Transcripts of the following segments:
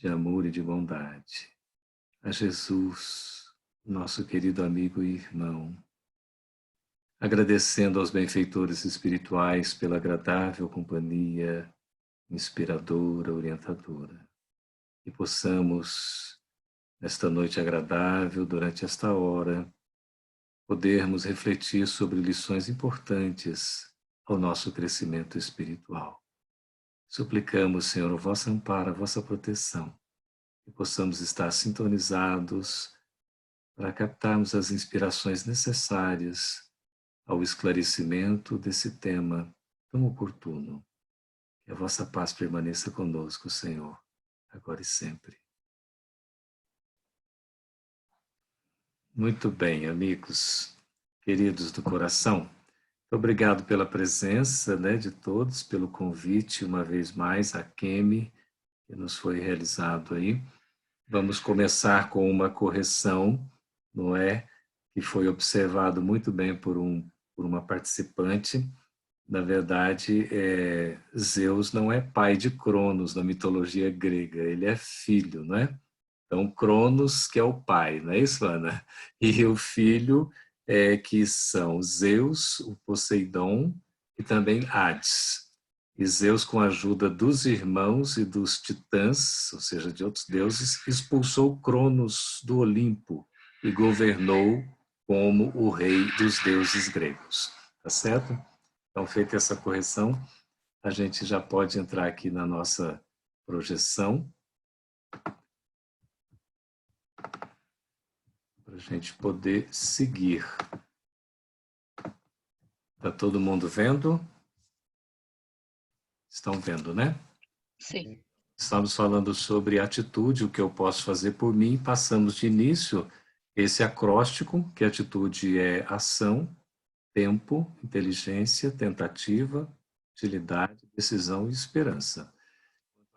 de amor e de bondade. A Jesus, nosso querido amigo e irmão, agradecendo aos benfeitores espirituais pela agradável companhia inspiradora, orientadora. Que possamos, nesta noite agradável, durante esta hora, podermos refletir sobre lições importantes ao nosso crescimento espiritual. Suplicamos, Senhor, o vosso amparo, a vossa proteção, que possamos estar sintonizados para captarmos as inspirações necessárias ao esclarecimento desse tema tão oportuno. Que a vossa paz permaneça conosco, Senhor, agora e sempre. Muito bem, amigos, queridos do coração, muito obrigado pela presença, de todos, pelo convite, uma vez mais, a Kemi, que nos foi realizado aí. Vamos começar com uma correção, não é? Que foi observado muito bem por uma participante. Na verdade, Zeus não é pai de Cronos na mitologia grega, ele é filho, não é? Então, Cronos, que é o pai, não é isso, Ana? E o filho, que são Zeus, o Poseidon e também Hades. E Zeus, com a ajuda dos irmãos e dos titãs, ou seja, de outros deuses, expulsou Cronos do Olimpo e governou como o rei dos deuses gregos. Tá certo? Então, feita essa correção, a gente já pode entrar aqui na nossa projeção, para a gente poder seguir. Está todo mundo vendo? Estão vendo, né? Sim. Estamos falando sobre atitude, o que eu posso fazer por mim. Passamos de início esse acróstico, que atitude é ação, tempo, inteligência, tentativa, utilidade, decisão e esperança.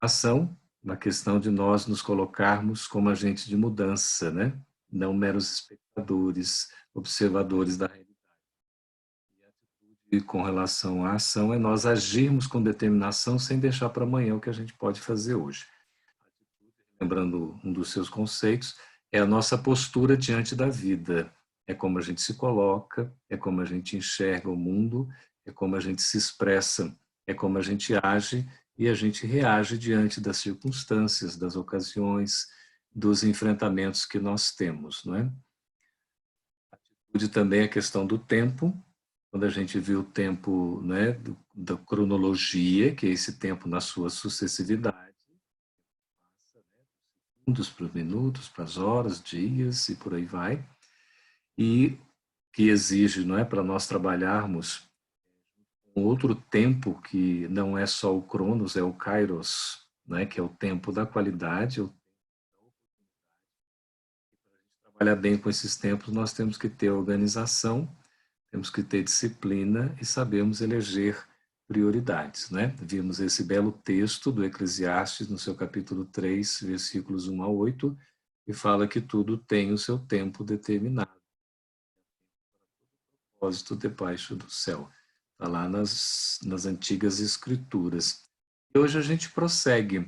Ação, na questão de nós nos colocarmos como agente de mudança, né? Não meros espectadores, observadores da realidade. E a atitude com relação à ação é nós agirmos com determinação sem deixar para amanhã o que a gente pode fazer hoje. Lembrando um dos seus conceitos, é a nossa postura diante da vida. É como a gente se coloca, é como a gente enxerga o mundo, é como a gente se expressa, é como a gente age e a gente reage diante das circunstâncias, das ocasiões, dos enfrentamentos que nós temos, não é? A atitude também é a questão do tempo, quando a gente viu o tempo, né, da cronologia, que é esse tempo na sua sucessividade, segundos para os minutos, para as horas, dias e por aí vai, e que exige, não é, para nós trabalharmos um outro tempo que não é só o Cronos, é o Kairos, né, que é o tempo da qualidade. Para trabalhar bem com esses tempos, nós temos que ter organização, temos que ter disciplina e sabemos eleger prioridades, né? Vimos esse belo texto do Eclesiastes no seu capítulo 3, versículos 1 a 8, que fala que tudo tem o seu tempo determinado. Propósito debaixo do céu. Está lá nas antigas escrituras. E hoje a gente prossegue.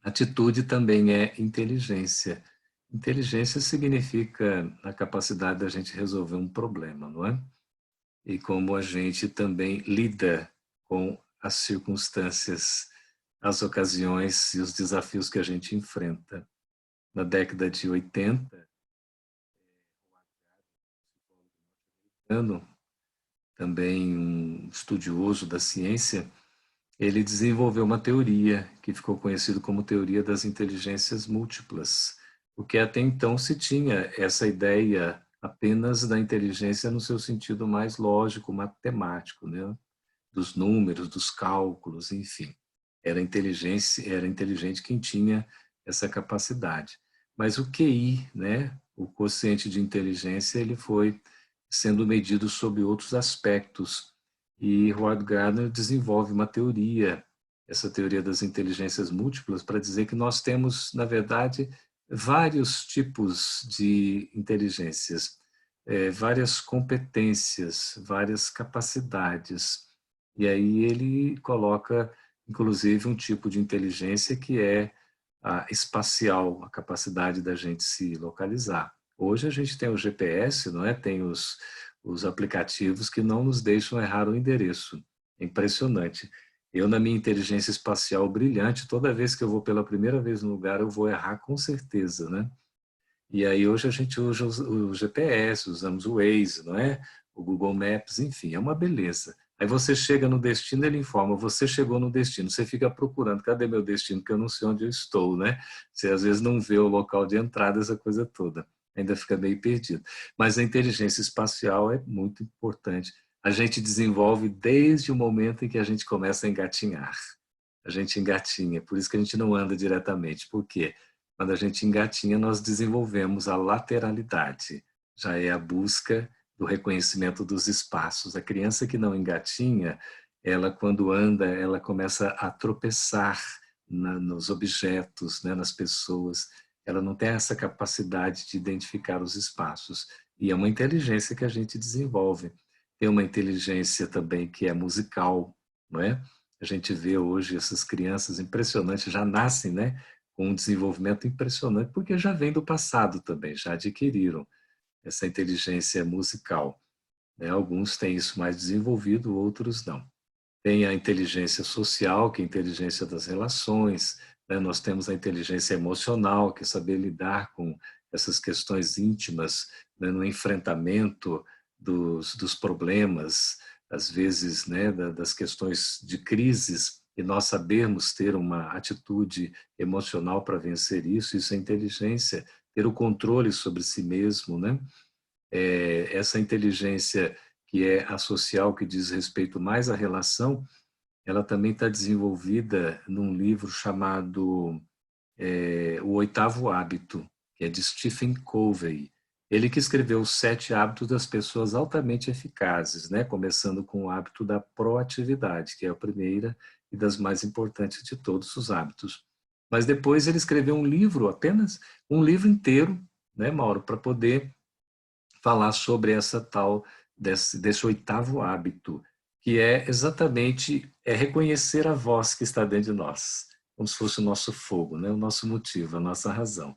Atitude também é inteligência. Inteligência significa a capacidade da gente resolver um problema, não é? E como a gente também lida com as circunstâncias, as ocasiões e os desafios que a gente enfrenta. Na década de 80, também um estudioso da ciência, ele desenvolveu uma teoria que ficou conhecida como teoria das inteligências múltiplas, porque até então se tinha essa ideia apenas da inteligência no seu sentido mais lógico, matemático, né? Dos números, dos cálculos, enfim. Era inteligente quem tinha essa capacidade. Mas o QI, né? O quociente de inteligência, ele foi sendo medido sob outros aspectos. E Howard Gardner desenvolve uma teoria, essa teoria das inteligências múltiplas, para dizer que nós temos, na verdade, vários tipos de inteligências, várias competências, várias capacidades. E aí ele coloca, inclusive, um tipo de inteligência que é espacial, a capacidade da gente se localizar. Hoje a gente tem o GPS, não é? Tem os aplicativos que não nos deixam errar o endereço. É impressionante. Eu, na minha inteligência espacial brilhante, toda vez que eu vou pela primeira vez no lugar, eu vou errar com certeza, né? E aí hoje a gente usa o GPS, usamos o Waze, não é? O Google Maps, enfim, é uma beleza. Aí você chega no destino, ele informa, você chegou no destino, você fica procurando, cadê meu destino? Porque eu não sei onde eu estou, né? Você às vezes não vê o local de entrada, essa coisa toda. Ainda fica meio perdido. Mas a inteligência espacial é muito importante. A gente desenvolve desde o momento em que a gente começa a engatinhar. A gente engatinha, por isso que a gente não anda diretamente. Por quê? Quando a gente engatinha, nós desenvolvemos a lateralidade. Já é a busca do reconhecimento dos espaços. A criança que não engatinha, ela quando anda, ela começa a tropeçar nos objetos, né, nas pessoas. Ela não tem essa capacidade de identificar os espaços. E é uma inteligência que a gente desenvolve. Tem uma inteligência também que é musical, não é? A gente vê hoje essas crianças impressionantes, já nascem, né, com um desenvolvimento impressionante, porque já vem do passado também, já adquiriram essa inteligência musical, né? Alguns têm isso mais desenvolvido, outros não. Tem a inteligência social, que é a inteligência das relações, né? Nós temos a inteligência emocional, que é saber lidar com essas questões íntimas, né? No enfrentamento dos problemas, às vezes, né? Das questões de crises, e nós sabermos ter uma atitude emocional para vencer isso é inteligência, ter o controle sobre si mesmo, né? Essa inteligência que é a social, que diz respeito mais à relação, ela também está desenvolvida num livro chamado O Oitavo Hábito, que é de Stephen Covey. Ele que escreveu os 7 hábitos das pessoas altamente eficazes, né? Começando com o hábito da proatividade, que é a primeira e das mais importantes de todos os hábitos. Mas depois ele escreveu um livro, apenas um livro inteiro, né, Mauro, para poder falar sobre essa tal desse oitavo hábito, que é exatamente reconhecer a voz que está dentro de nós, como se fosse o nosso fogo, né? O nosso motivo, a nossa razão.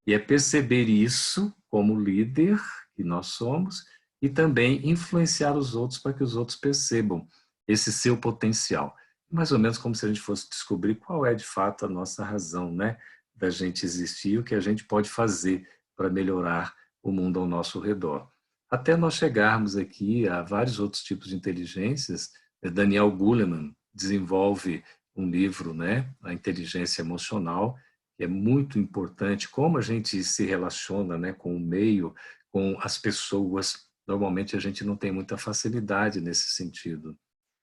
E é perceber isso como líder que nós somos e também influenciar os outros para que os outros percebam esse seu potencial. Mais ou menos como se a gente fosse descobrir qual é de fato a nossa razão, né? Da gente existir, o que a gente pode fazer para melhorar o mundo ao nosso redor. Até nós chegarmos aqui a vários outros tipos de inteligências. Daniel Goleman desenvolve um livro, né, A Inteligência Emocional, que é muito importante, como a gente se relaciona, né, com o meio, com as pessoas. Normalmente a gente não tem muita facilidade nesse sentido.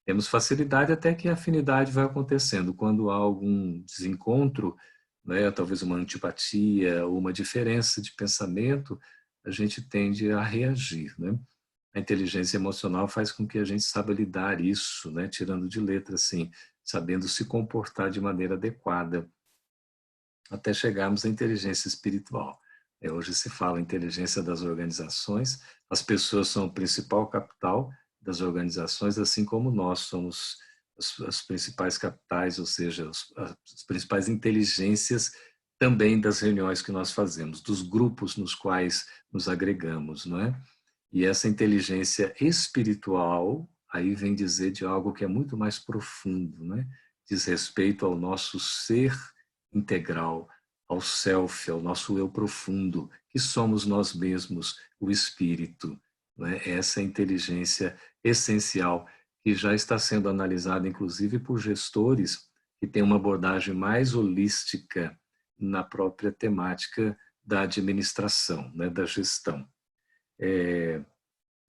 Temos facilidade até que a afinidade vai acontecendo. Quando há algum desencontro, né, talvez uma antipatia ou uma diferença de pensamento, a gente tende a reagir, né? A inteligência emocional faz com que a gente saiba lidar isso, né, tirando de letra, assim, sabendo se comportar de maneira adequada, até chegarmos à inteligência espiritual. Hoje se fala em inteligência das organizações, as pessoas são o principal capital das organizações, assim como nós somos as principais capitais, ou seja, as principais inteligências também das reuniões que nós fazemos, dos grupos nos quais nos agregamos, não é? E essa inteligência espiritual, aí vem dizer de algo que é muito mais profundo, né? Diz respeito ao nosso ser integral, ao self, ao nosso eu profundo, que somos nós mesmos, o espírito. Né? Essa inteligência essencial que já está sendo analisada, inclusive, por gestores que têm uma abordagem mais holística na própria temática da administração, né? Da gestão.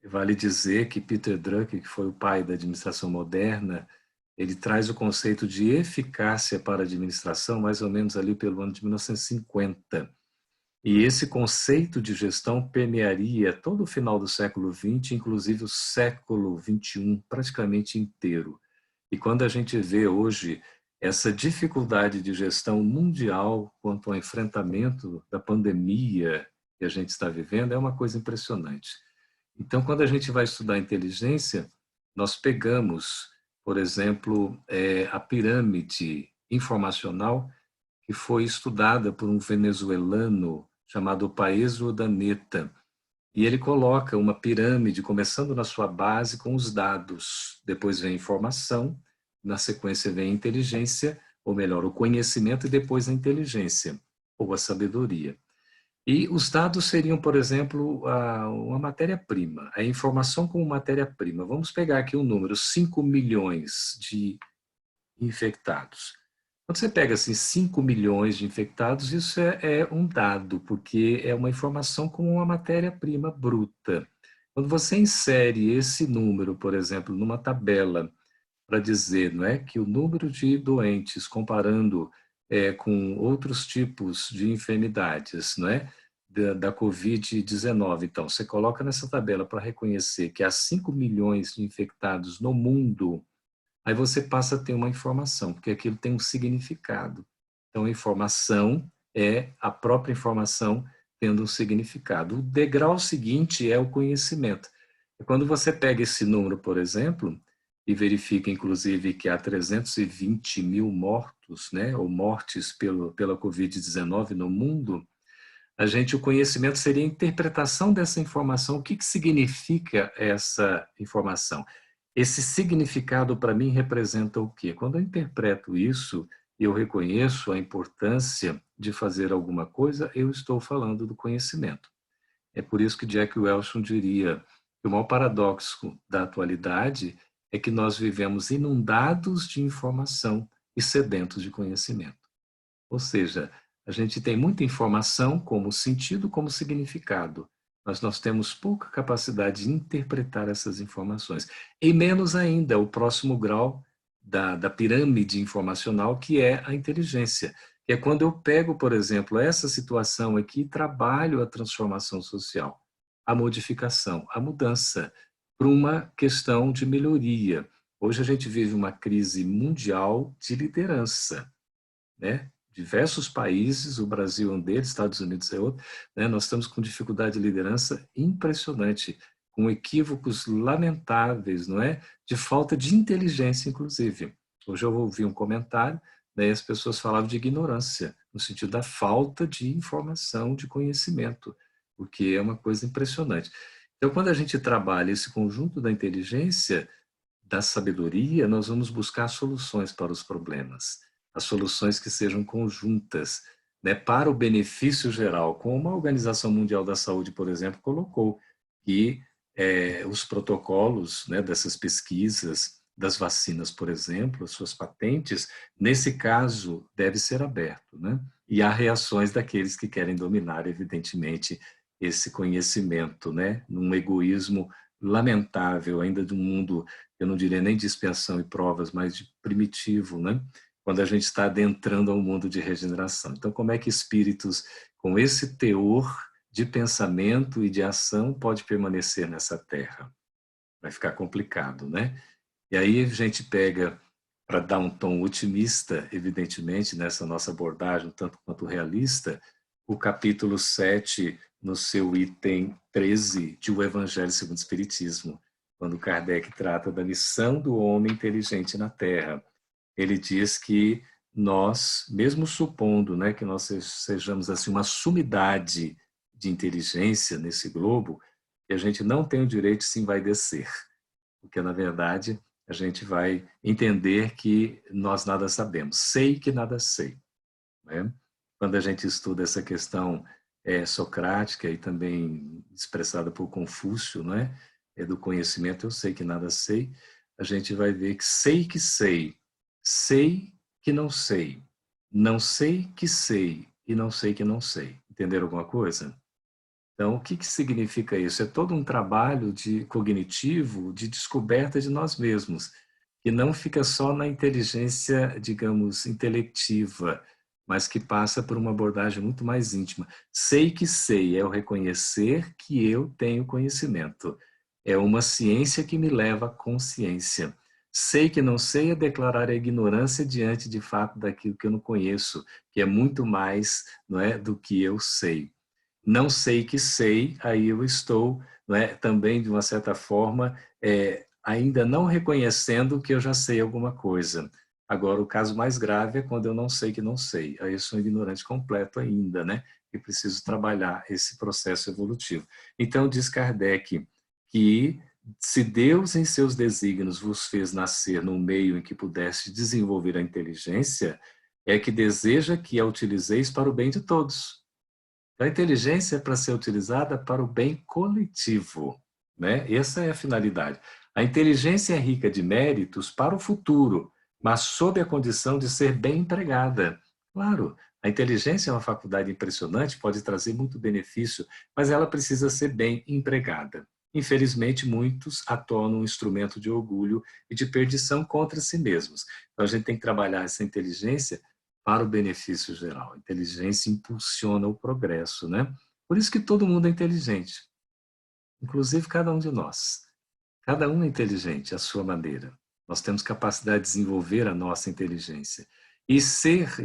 Vale dizer que Peter Drucker, que foi o pai da administração moderna, ele traz o conceito de eficácia para a administração mais ou menos ali pelo ano de 1950. E esse conceito de gestão permearia todo o final do século XX, inclusive o século XXI praticamente inteiro. E quando a gente vê hoje essa dificuldade de gestão mundial quanto ao enfrentamento da pandemia que a gente está vivendo, é uma coisa impressionante. Então, quando a gente vai estudar inteligência, nós pegamos, por exemplo, a pirâmide informacional, que foi estudada por um venezuelano chamado Paez Urdaneta. E ele coloca uma pirâmide, começando na sua base com os dados. Depois vem a informação, na sequência vem a inteligência, ou melhor, o conhecimento, e depois a inteligência, ou a sabedoria. E os dados seriam, por exemplo, uma matéria-prima, a informação como matéria-prima. Vamos pegar aqui o número, 5 milhões de infectados. Quando você pega assim, 5 milhões de infectados, isso é um dado, porque é uma informação como uma matéria-prima bruta. Quando você insere esse número, por exemplo, numa tabela, para dizer, não é, que o número de doentes, comparando com outros tipos de enfermidades, não é, da Covid-19. Então, você coloca nessa tabela para reconhecer que há 5 milhões de infectados no mundo, aí você passa a ter uma informação, porque aquilo tem um significado. Então, a informação é a própria informação tendo um significado. O degrau seguinte é o conhecimento. E quando você pega esse número, por exemplo, e verifica, inclusive, que há 320 mil mortos, né, ou mortes pela Covid-19 no mundo, o conhecimento seria a interpretação dessa informação. O que significa essa informação? Esse significado, para mim, representa o quê? Quando eu interpreto isso, eu reconheço a importância de fazer alguma coisa, eu estou falando do conhecimento. É por isso que Jack Welch diria que o maior paradoxo da atualidade é que nós vivemos inundados de informação e sedentos de conhecimento. Ou seja, a gente tem muita informação como sentido, como significado, mas nós temos pouca capacidade de interpretar essas informações. E menos ainda o próximo grau da pirâmide informacional, que é a inteligência. Que é quando eu pego, por exemplo, essa situação aqui e trabalho a transformação social, a modificação, a mudança, para uma questão de melhoria. Hoje a gente vive uma crise mundial de liderança, né? Diversos países, o Brasil é um deles, Estados Unidos é outro, né? Nós estamos com dificuldade de liderança impressionante, com equívocos lamentáveis, não é? De falta de inteligência, inclusive. Hoje eu ouvi um comentário, né, e as pessoas falavam de ignorância, no sentido da falta de informação, de conhecimento, o que é uma coisa impressionante. Então, quando a gente trabalha esse conjunto da inteligência, da sabedoria, nós vamos buscar soluções para os problemas, as soluções que sejam conjuntas, né, para o benefício geral, como a Organização Mundial da Saúde, por exemplo, colocou, que os protocolos, né, dessas pesquisas, das vacinas, por exemplo, as suas patentes, nesse caso, deve ser aberto, né? E há reações daqueles que querem dominar, evidentemente, esse conhecimento, né, num egoísmo lamentável, ainda de um mundo, eu não diria nem de expiação e provas, mas de primitivo, né? Quando a gente está adentrando ao mundo de regeneração. Então, como é que espíritos com esse teor de pensamento e de ação pode permanecer nessa terra? Vai ficar complicado, né? E aí a gente pega, para dar um tom otimista, evidentemente, nessa nossa abordagem, tanto quanto realista, o capítulo 7, no seu item 13, de O Evangelho segundo o Espiritismo, quando Kardec trata da missão do homem inteligente na Terra. Ele diz que nós, mesmo supondo, né, que nós sejamos assim uma sumidade de inteligência nesse globo, que a gente não tem o direito de se envaidecer, porque na verdade a gente vai entender que nós nada sabemos. Sei que nada sei, né? Quando a gente estuda essa questão socrática e também expressada por Confúcio, né, do conhecimento, eu sei que nada sei, a gente vai ver que sei que não sei, não sei e não sei que não sei. Entenderam alguma coisa? Então, o que significa isso? É todo um trabalho cognitivo de descoberta de nós mesmos, que não fica só na inteligência, digamos, intelectiva, mas que passa por uma abordagem muito mais íntima. Sei que sei é o reconhecer que eu tenho conhecimento. É uma ciência que me leva à consciência. Sei que não sei é declarar a ignorância diante de fato daquilo que eu não conheço, que é muito mais, não é, do que eu sei. Não sei que sei, aí eu estou, não é, também de uma certa forma ainda não reconhecendo que eu já sei alguma coisa. Agora, o caso mais grave é quando eu não sei que não sei. Aí eu sou um ignorante completo ainda, né? E preciso trabalhar esse processo evolutivo. Então, diz Kardec que se Deus, em seus desígnios, vos fez nascer num meio em que pudesse desenvolver a inteligência, é que deseja que a utilizeis para o bem de todos. A inteligência é para ser utilizada para o bem coletivo, né? Essa é a finalidade. A inteligência é rica de méritos para o futuro, mas sob a condição de ser bem empregada. Claro, a inteligência é uma faculdade impressionante, pode trazer muito benefício, mas ela precisa ser bem empregada. Infelizmente, muitos a tornam um instrumento de orgulho e de perdição contra si mesmos. Então, a gente tem que trabalhar essa inteligência para o benefício geral. A inteligência impulsiona o progresso, né? Por isso que todo mundo é inteligente, inclusive cada um de nós. Cada um é inteligente à sua maneira. Nós temos capacidade de desenvolver a nossa inteligência e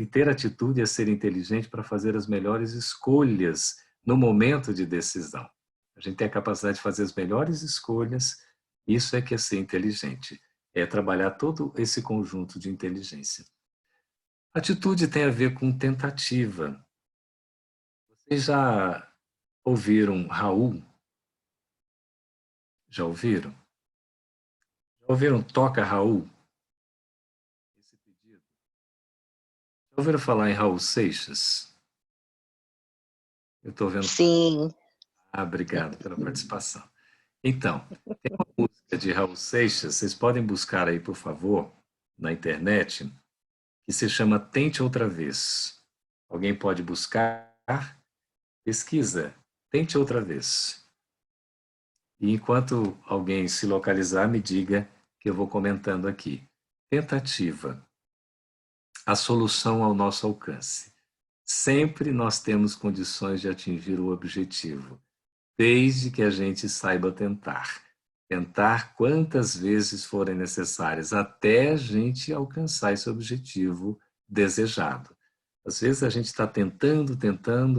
ter atitude a ser inteligente para fazer as melhores escolhas no momento de decisão. A gente tem a capacidade de fazer as melhores escolhas, isso é que é ser inteligente, é trabalhar todo esse conjunto de inteligência. Atitude tem a ver com tentativa. Vocês já ouviram Raul? Já ouviram? Já ouviram Toca Raul? Esse pedido. Já ouviram falar em Raul Seixas? Eu estou vendo. Sim. Obrigado pela participação. Então, tem uma música de Raul Seixas, vocês podem buscar aí, por favor, na internet, que se chama Tente Outra Vez. Alguém pode buscar? Pesquisa. Tente Outra Vez. E enquanto alguém se localizar, me diga que eu vou comentando aqui. Tentativa. A solução ao nosso alcance. Sempre nós temos condições de atingir o objetivo, desde que a gente saiba tentar. Tentar quantas vezes forem necessárias, até a gente alcançar esse objetivo desejado. Às vezes a gente está tentando,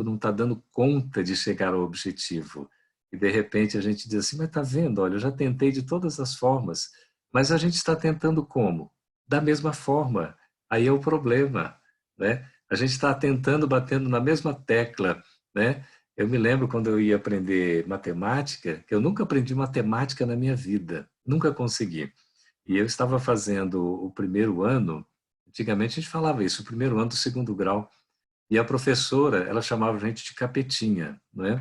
não está dando conta de chegar ao objetivo. E de repente a gente diz assim, mas está vendo, olha, eu já tentei de todas as formas, mas a gente está tentando como? Da mesma forma. Aí é o problema, né? A gente está tentando, batendo na mesma tecla, né? Eu me lembro quando eu ia aprender matemática, que eu nunca aprendi matemática na minha vida, nunca consegui. E eu estava fazendo o primeiro ano, antigamente a gente falava isso, o primeiro ano do segundo grau, e a professora, ela chamava a gente de Capetinha, não é?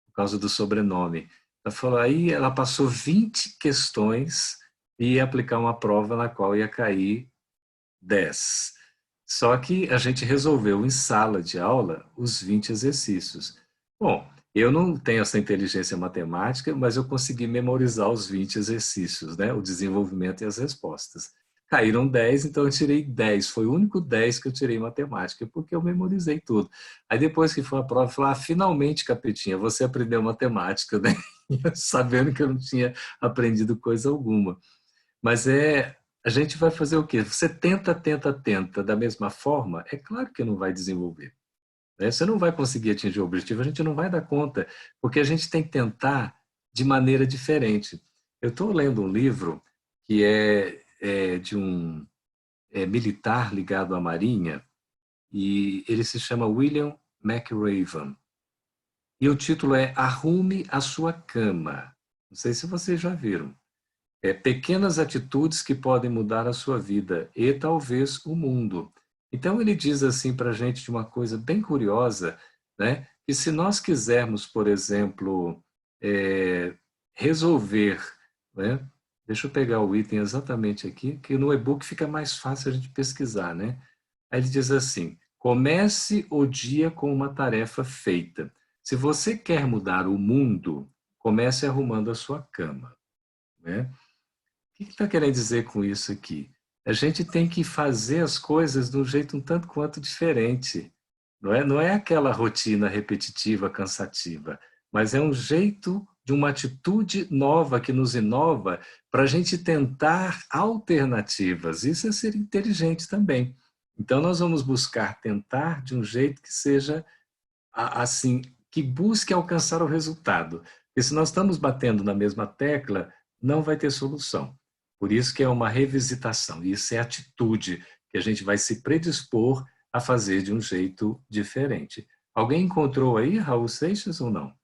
Por causa do sobrenome. Ela falou, aí ela passou 20 questões e ia aplicar uma prova na qual ia cair 10. Só que a gente resolveu em sala de aula os 20 exercícios. Bom, eu não tenho essa inteligência matemática, mas eu consegui memorizar os 20 exercícios, né? O desenvolvimento e as respostas. Caíram 10, então eu tirei 10. Foi o único 10 que eu tirei em matemática, porque eu memorizei tudo. Aí depois que foi a prova, eu falei, finalmente, Capetinha, você aprendeu matemática, né? Sabendo que eu não tinha aprendido coisa alguma. Mas a gente vai fazer o quê? Você tenta da mesma forma, é claro que não vai desenvolver, né? Você não vai conseguir atingir o objetivo, a gente não vai dar conta, porque a gente tem que tentar de maneira diferente. Eu estou lendo um livro que é de um militar ligado à Marinha, e ele se chama William McRaven. E o título é Arrume a Sua Cama. Não sei se vocês já viram. Pequenas atitudes que podem mudar a sua vida e talvez o mundo. Então ele diz assim para a gente de uma coisa bem curiosa, né? Que se nós quisermos, por exemplo, resolver, né? Deixa eu pegar o item exatamente aqui, que no e-book fica mais fácil a gente pesquisar, né? Aí ele diz assim: comece o dia com uma tarefa feita. Se você quer mudar o mundo, comece arrumando a sua cama, né? O que está querendo dizer com isso aqui? A gente tem que fazer as coisas de um jeito um tanto quanto diferente. Não é? Não é aquela rotina repetitiva, cansativa, mas é um jeito de uma atitude nova que nos inova para a gente tentar alternativas. Isso é ser inteligente também. Então, nós vamos buscar tentar de um jeito que seja assim, que busque alcançar o resultado. Porque se nós estamos batendo na mesma tecla, não vai ter solução. Por isso que é uma revisitação, isso é atitude. que a gente vai se predispor a fazer de um jeito diferente. Alguém encontrou aí Raul Seixas ou não?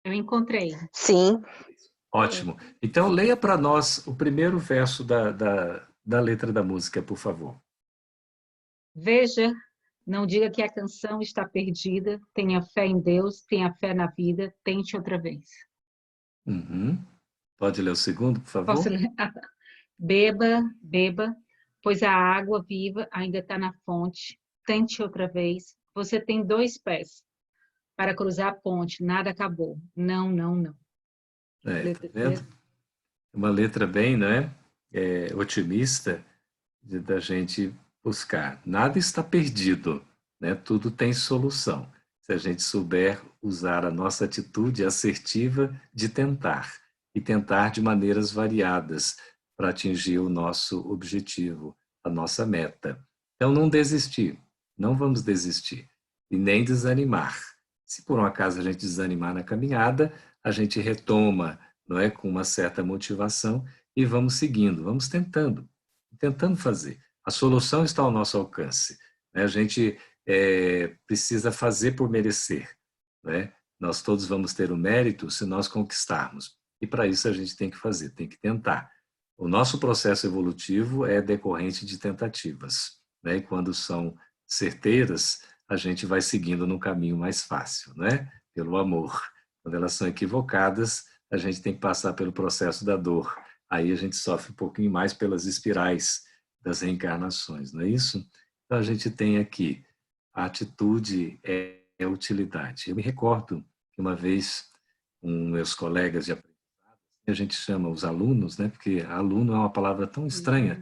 Eu encontrei. Sim. Ótimo. Então, leia para nós o primeiro verso da letra da música, por favor. Veja, não diga que a canção está perdida. Tenha fé em Deus, tenha fé na vida. Tente outra vez. Uhum. Pode ler o segundo, por Posso favor? ler? Beba, beba, pois a água viva ainda está na fonte. Tente outra vez. Você tem 2 pés para cruzar a ponte. Nada acabou. Não, não, não. Tá vendo? Uma letra bem, né, otimista da gente buscar. Nada está perdido, né? Tudo tem solução. Se a gente souber usar a nossa atitude assertiva de tentar, e tentar de maneiras variadas para atingir o nosso objetivo, a nossa meta. Então, não desistir, não vamos desistir, e nem desanimar. Se por um acaso a gente desanimar na caminhada, a gente retoma, não é, com uma certa motivação e vamos seguindo, vamos tentando fazer. A solução está ao nosso alcance. Né? A gente precisa fazer por merecer. Né? Nós todos vamos ter o mérito se nós conquistarmos. E para isso a gente tem que fazer, tem que tentar. O nosso processo evolutivo é decorrente de tentativas. Né? E quando são certeiras, a gente vai seguindo no caminho mais fácil, né? Pelo amor. Quando elas são equivocadas, a gente tem que passar pelo processo da dor. Aí a gente sofre um pouquinho mais pelas espirais das reencarnações, não é isso? Então a gente tem aqui a atitude é utilidade. Eu me recordo que uma vez meus colegas de aprendizado, a gente chama os alunos, né? Porque aluno é uma palavra tão estranha,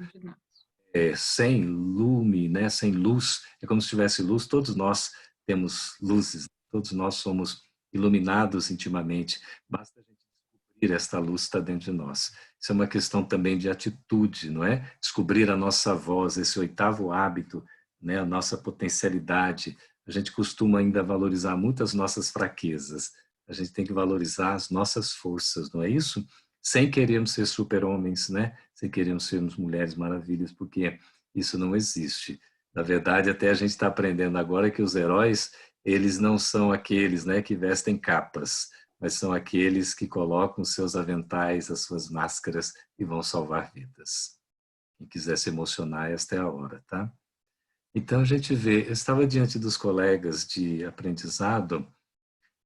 sem lume, né? Sem luz, é como se tivesse luz. Todos nós temos luzes, todos nós somos iluminados intimamente. Basta a gente descobrir esta luz está dentro de nós. Isso é uma questão também de atitude, não é? Descobrir a nossa voz, esse 8º hábito, né? A nossa potencialidade. A gente costuma ainda valorizar muito as nossas fraquezas. A gente tem que valorizar as nossas forças, não é isso? Sem querermos ser super-homens, né? Sem querermos sermos mulheres maravilhas, porque isso não existe. Na verdade, até a gente está aprendendo agora que os heróis, eles não são aqueles, né, que vestem capas, mas são aqueles que colocam seus aventais, as suas máscaras e vão salvar vidas. Quem quiser se emocionar, esta é a hora, tá? Então a gente vê, eu estava diante dos colegas de aprendizado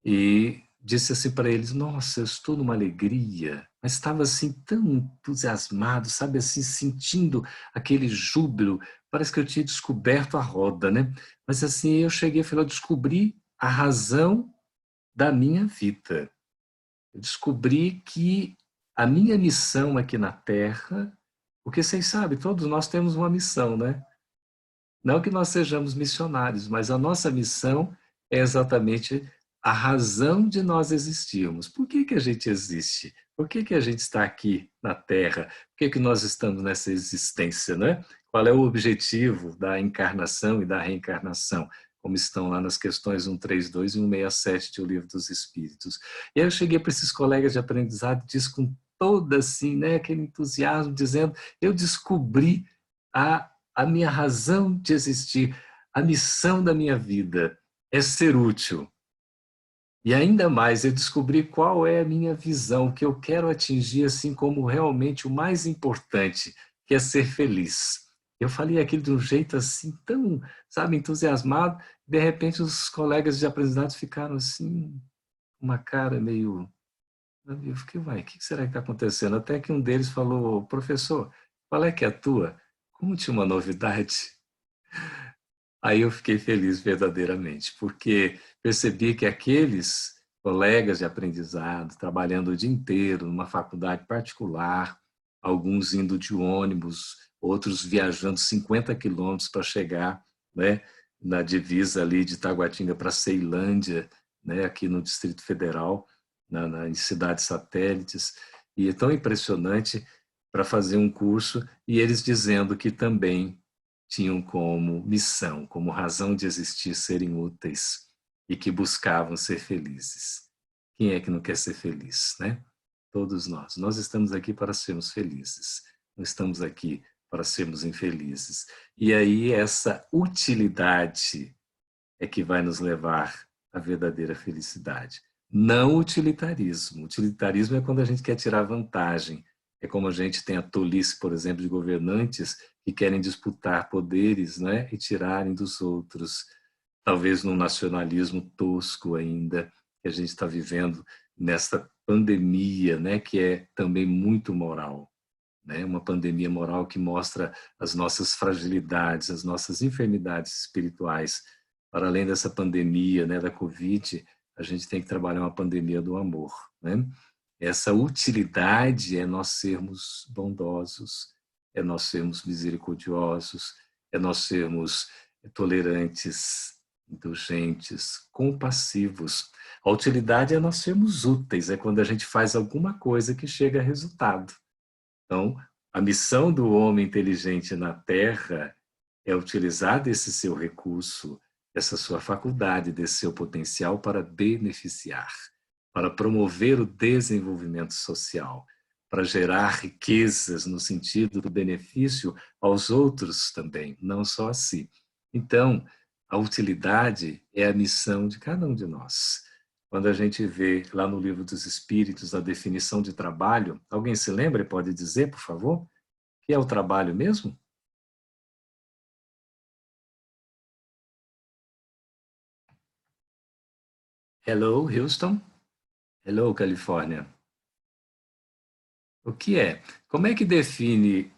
e disse assim para eles: nossa, eu estou numa alegria, mas estava assim tão entusiasmado, sabe, assim, sentindo aquele júbilo, parece que eu tinha descoberto a roda, né? Mas assim, eu cheguei e falei: eu descobri a razão da minha vida. Eu descobri que a minha missão aqui na Terra, porque vocês sabem, todos nós temos uma missão, né? Não que nós sejamos missionários, mas a nossa missão é exatamente a razão de nós existirmos. Por que que a gente existe? Por que que a gente está aqui na Terra? Por que que nós estamos nessa existência, né? Qual é o objetivo da encarnação e da reencarnação? Como estão lá nas questões 132 e 167 do Livro dos Espíritos. E aí eu cheguei para esses colegas de aprendizado e disse com toda assim, né, aquele entusiasmo, dizendo: eu descobri a minha razão de existir, a missão da minha vida é ser útil. E ainda mais, eu descobri qual é a minha visão, que eu quero atingir assim como realmente o mais importante, que é ser feliz. Eu falei aquilo de um jeito assim tão, sabe, entusiasmado, de repente os colegas de aprendizado ficaram assim, uma cara meio... Eu fiquei, vai, o que será que está acontecendo? Até que um deles falou: professor, qual é que é a tua? Como tinha uma novidade, aí eu fiquei feliz verdadeiramente, porque percebi que aqueles colegas de aprendizado, trabalhando o dia inteiro numa faculdade particular, alguns indo de ônibus, outros viajando 50 quilômetros para chegar, né, na divisa ali de Taguatinga para Ceilândia, né, aqui no Distrito Federal, em cidades satélites, e é tão impressionante para fazer um curso, e eles dizendo que também tinham como missão, como razão de existir, serem úteis e que buscavam ser felizes. Quem é que não quer ser feliz, né? Todos nós. Nós estamos aqui para sermos felizes. Não estamos aqui para sermos infelizes. E aí essa utilidade é que vai nos levar à verdadeira felicidade. Não utilitarismo. Utilitarismo é quando a gente quer tirar vantagem. É como a gente tem a tolice, por exemplo, de governantes que querem disputar poderes, né, e tirarem dos outros. Talvez num nacionalismo tosco ainda, que a gente está vivendo nesta pandemia, né, que é também muito moral. Né? Uma pandemia moral que mostra as nossas fragilidades, as nossas enfermidades espirituais. Para além dessa pandemia, né, da Covid, a gente tem que trabalhar uma pandemia do amor. Né? Essa utilidade é nós sermos bondosos, é nós sermos misericordiosos, é nós sermos tolerantes, indulgentes, compassivos. A utilidade é nós sermos úteis, é quando a gente faz alguma coisa que chega a resultado. Então, a missão do homem inteligente na Terra é utilizar desse seu recurso, essa sua faculdade, desse seu potencial para beneficiar, para promover o desenvolvimento social, para gerar riquezas no sentido do benefício aos outros também, não só a si. Então, a utilidade é a missão de cada um de nós. Quando a gente vê lá no Livro dos Espíritos a definição de trabalho, alguém se lembra e pode dizer, por favor, o que é o trabalho mesmo? Hello, Houston. Hello, Califórnia. O que é? Como é que define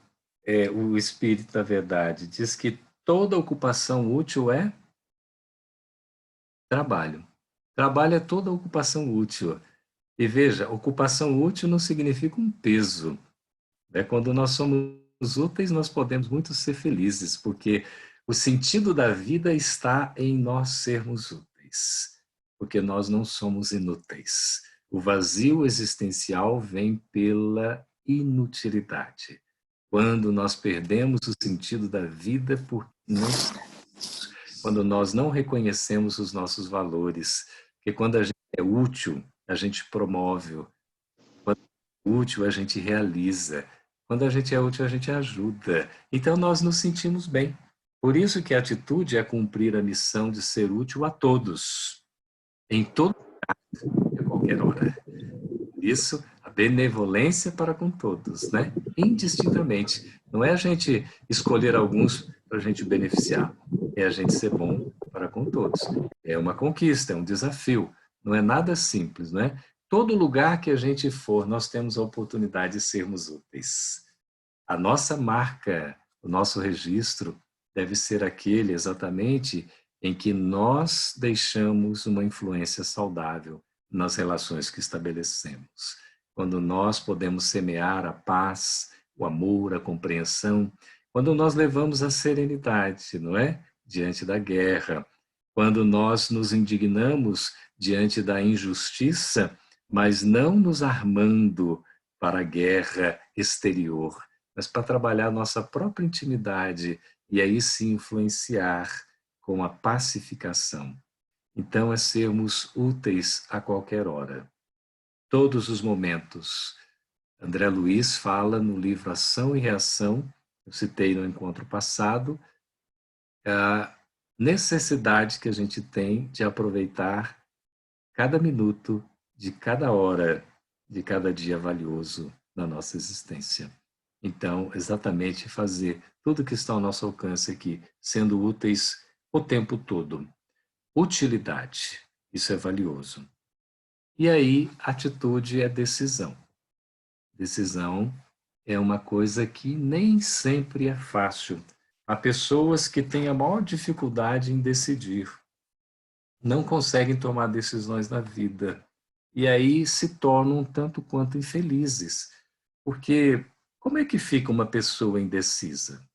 o Espírito da Verdade? Diz que toda ocupação útil é trabalho. Trabalho é toda ocupação útil. E veja, ocupação útil não significa um peso. Quando nós somos úteis, nós podemos muito ser felizes, porque o sentido da vida está em nós sermos úteis, porque nós não somos inúteis. O vazio existencial vem pela inutilidade. Quando nós perdemos o sentido da vida quando nós não reconhecemos os nossos valores, porque quando a gente é útil, a gente promove, quando é útil, a gente realiza. Quando a gente é útil, a gente ajuda. Então, nós nos sentimos bem. Por isso que a atitude é cumprir a missão de ser útil a todos, em todo lugar, a qualquer hora. Por isso, a benevolência para com todos, né? Indistintamente. Não é a gente escolher alguns para a gente beneficiar, é a gente ser bom para com todos. É uma conquista, é um desafio. Não é nada simples, não é? Todo lugar que a gente for, nós temos a oportunidade de sermos úteis. A nossa marca, o nosso registro, deve ser aquele exatamente em que nós deixamos uma influência saudável nas relações que estabelecemos. Quando nós podemos semear a paz, o amor, a compreensão, quando nós levamos a serenidade, não é? Diante da guerra, quando nós nos indignamos diante da injustiça, mas não nos armando para a guerra exterior, mas para trabalhar nossa própria intimidade e aí sim influenciar com a pacificação. Então é sermos úteis a qualquer hora, todos os momentos. André Luiz fala no livro Ação e Reação, eu citei no encontro passado, a necessidade que a gente tem de aproveitar cada minuto de cada hora, de cada dia valioso na nossa existência. Então, exatamente fazer tudo que está ao nosso alcance aqui, sendo úteis o tempo todo. Utilidade, isso é valioso. E aí, atitude é decisão. Decisão é uma coisa que nem sempre é fácil. Há pessoas que têm a maior dificuldade em decidir, não conseguem tomar decisões na vida. E aí se tornam um tanto quanto infelizes. Porque como é que fica uma pessoa indecisa?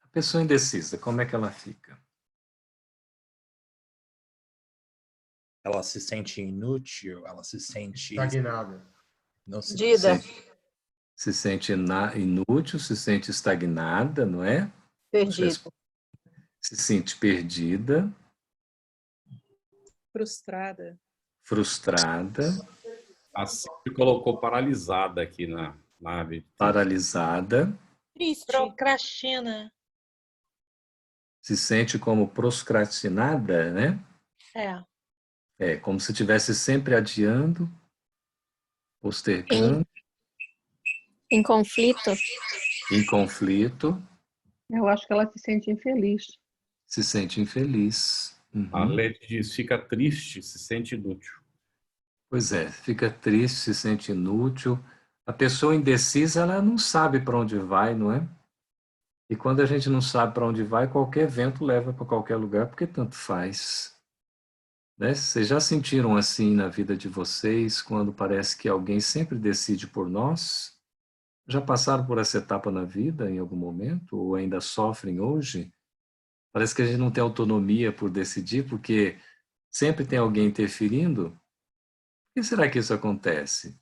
A pessoa indecisa, como é que ela fica? Ela se sente inútil, ela se sente... Estagnada. Não se Perdida. Se sente inútil, se sente estagnada, não é? Perdida. Se sente perdida, frustrada, frustrada, A Cíntia colocou paralisada aqui na nave. Paralisada, Triste. Procrastina. se sente como procrastinada, né? É. É como se estivesse sempre adiando, postergando, Em conflito. em conflito, Eu acho que ela se sente infeliz. se sente infeliz. A Uhum. Leti diz, fica triste, se sente inútil. Pois é, fica triste, se sente inútil. A pessoa indecisa, ela não sabe para onde vai, não é? E quando a gente não sabe para onde vai, qualquer vento leva para qualquer lugar, porque tanto faz. Né? Vocês já sentiram assim na vida de vocês, quando parece que alguém sempre decide por nós? Já passaram por essa etapa na vida em algum momento? Ou ainda sofrem hoje? Parece que a gente não tem autonomia por decidir, porque sempre tem alguém interferindo. Por que será que isso acontece?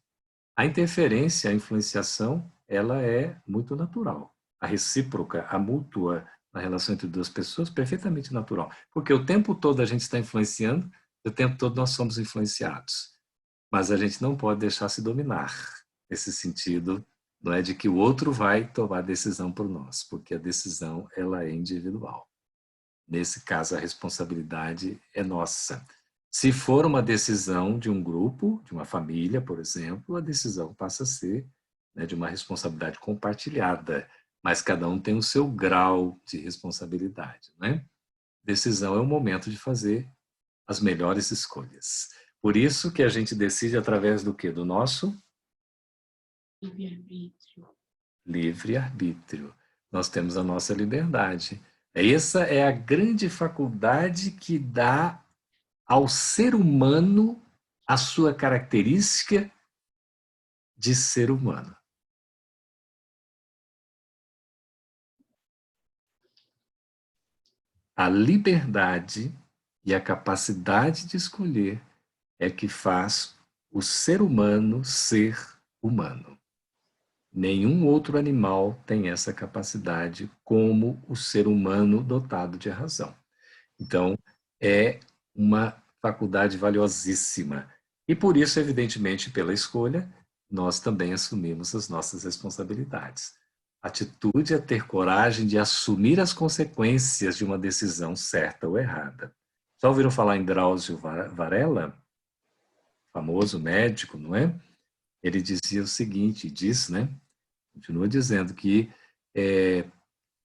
A interferência, a influenciação, ela é muito natural. A recíproca, a mútua, na relação entre duas pessoas, perfeitamente natural. Porque o tempo todo a gente está influenciando, o tempo todo nós somos influenciados. Mas a gente não pode deixar se dominar. Nesse sentido, não é de que o outro vai tomar decisão por nós, porque a decisão ela é individual. Nesse caso, a responsabilidade é nossa. Se for uma decisão de um grupo, de uma família, por exemplo, a decisão passa a ser, né, de uma responsabilidade compartilhada, mas cada um tem o seu grau de responsabilidade, né? Decisão é o momento de fazer as melhores escolhas. Por isso que a gente decide através do quê? Do nosso Livre-arbítrio. livre-arbítrio. Nós temos a nossa liberdade. Essa é a grande faculdade que dá ao ser humano a sua característica de ser humano. A liberdade e a capacidade de escolher é que faz o ser humano ser humano. Nenhum outro animal tem essa capacidade como o ser humano dotado de razão. Então, é uma faculdade valiosíssima. E por isso, evidentemente, pela escolha, nós também assumimos as nossas responsabilidades. Atitude é ter coragem de assumir as consequências de uma decisão certa ou errada. Já ouviram falar em Drauzio Varela? Famoso médico, não é? Ele dizia o seguinte, diz, né? Continua dizendo que é